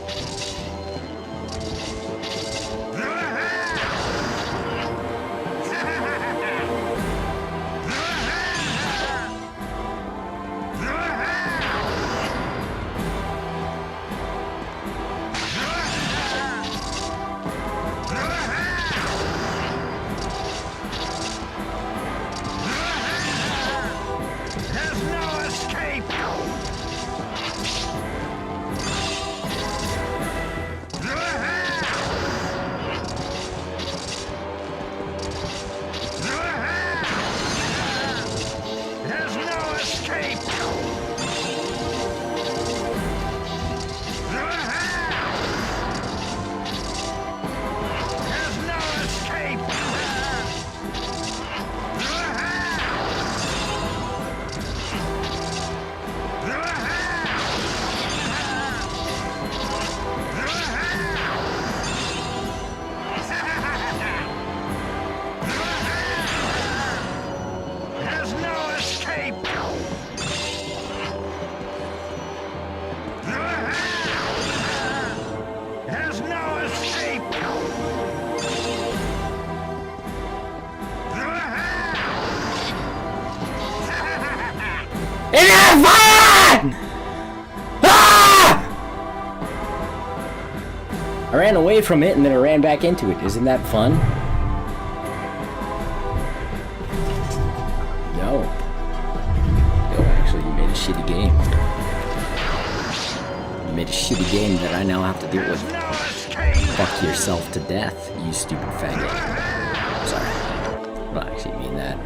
Isn't that fun? Ah! I ran away from it and then I ran back into it. Isn't that fun? No. No, actually, you made a shitty game. You made a shitty game that I now have to deal with. Fuck yourself to death, you stupid faggot. Sorry. I don't actually mean that.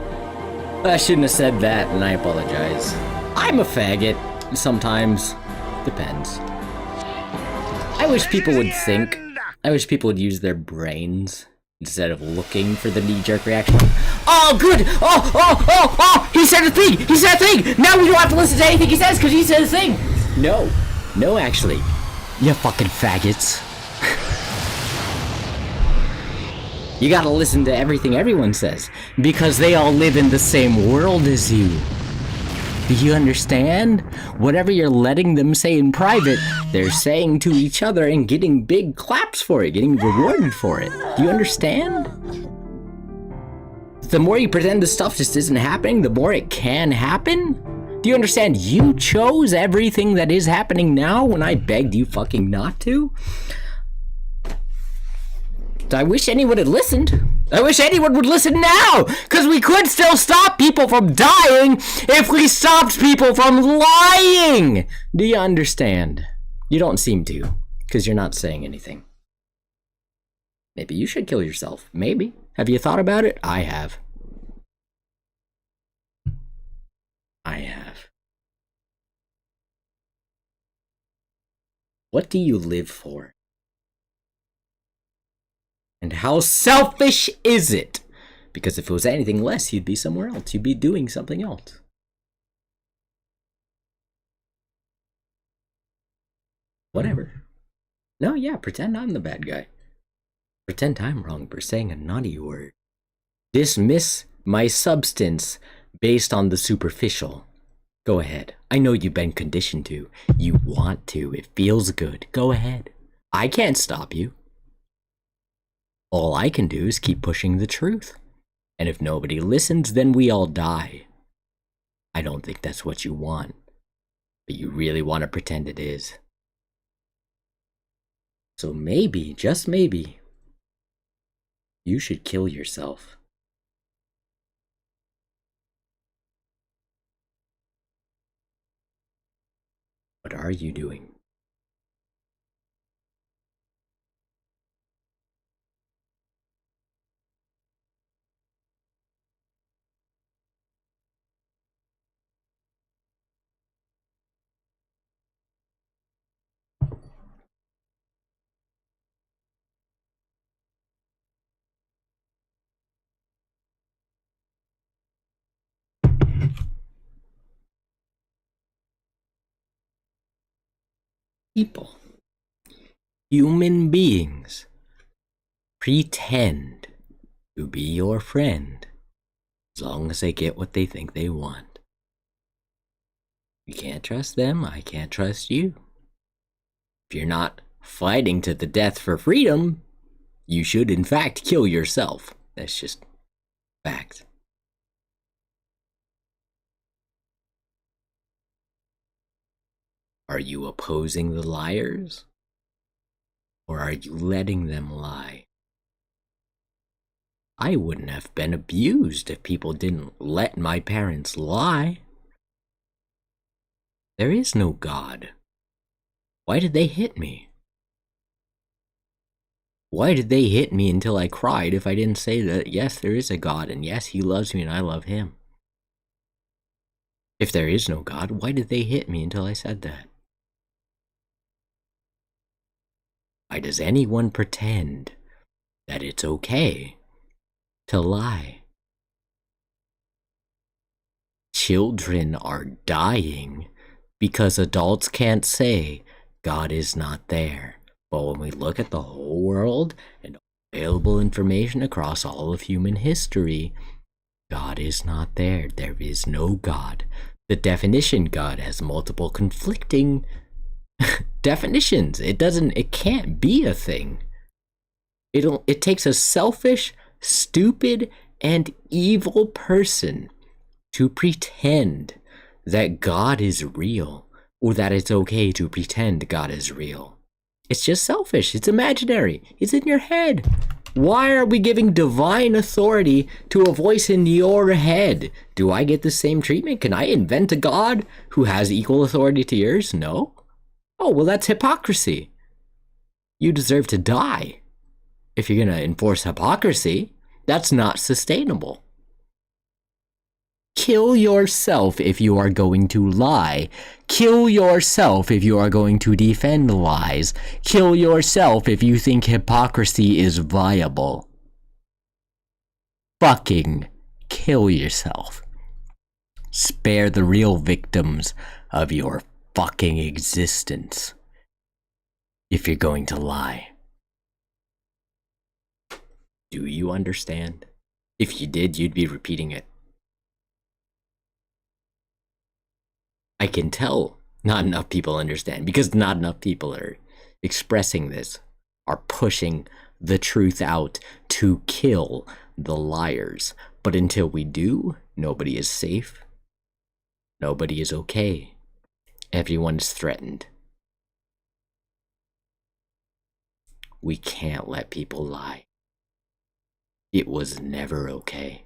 I shouldn't have said that, and I apologize. I'm a faggot. Sometimes. Depends. I wish people would think. I wish people would use their brains instead of looking for the knee-jerk reaction. Oh, good! Oh! He said a thing! He said a thing! Now we don't have to listen to anything he says because he said a thing! No. No, actually. You fucking faggots. You gotta listen to everything everyone says because they all live in the same world as you. Do you understand? Whatever you're letting them say in private, they're saying to each other and getting big claps for it, getting rewarded for it. Do you understand? The more you pretend this stuff just isn't happening, the more it can happen? Do you understand? You chose everything that is happening now when I begged you fucking not to? I wish anyone had listened. I wish anyone would listen now, because we could still stop people from dying if we stopped people from lying. Do you understand? You don't seem to, because you're not saying anything. Maybe you should kill yourself. Maybe. Have you thought about it? I have. I have. What do you live for? And how selfish is it? Because if it was anything less, you'd be somewhere else. You'd be doing something else. Whatever. No, yeah, pretend I'm the bad guy. Pretend I'm wrong for saying a naughty word. Dismiss my substance based on the superficial. Go ahead. I know you've been conditioned to. You want to. It feels good. Go ahead. I can't stop you. All I can do is keep pushing the truth. And if nobody listens, then we all die. I don't think that's what you want. But you really want to pretend it is. So maybe, just maybe, you should kill yourself. What are you doing? People, human beings, pretend to be your friend as long as they get what they think they want. You can't trust them, I can't trust you. If you're not fighting to the death for freedom, you should in fact kill yourself. That's just fact. Are you opposing the liars? Or are you letting them lie? I wouldn't have been abused if people didn't let my parents lie. There is no God. Why did they hit me? Why did they hit me until I cried if I didn't say that, yes, there is a God, and yes, he loves me and I love him? If there is no God, why did they hit me until I said that? Why does anyone pretend that it's okay to lie? Children are dying because adults can't say God is not there. But when we look at the whole world and available information across all of human history, God is not there. There is no God. The definition God has multiple conflicting definitions. It can't be a thing. It takes a selfish, stupid, and evil person to pretend that God is real, or that it's okay to pretend God is real. It's just selfish. It's imaginary. It's in your head. Why are we giving divine authority to a voice in your head? Do I get the same treatment? Can I invent a God who has equal authority to yours? No. Oh, well, that's hypocrisy. You deserve to die. If you're going to enforce hypocrisy, that's not sustainable. Kill yourself if you are going to lie. Kill yourself if you are going to defend lies. Kill yourself if you think hypocrisy is viable. Fucking kill yourself. Spare the real victims of your fucking existence if you're going to lie. Do you understand? If you did, you'd be repeating it. I can tell not enough people understand, because not enough people are expressing this, are pushing the truth out to kill the liars. But until we do, nobody is safe. Nobody is okay. Everyone is threatened. We can't let people lie. It was never okay.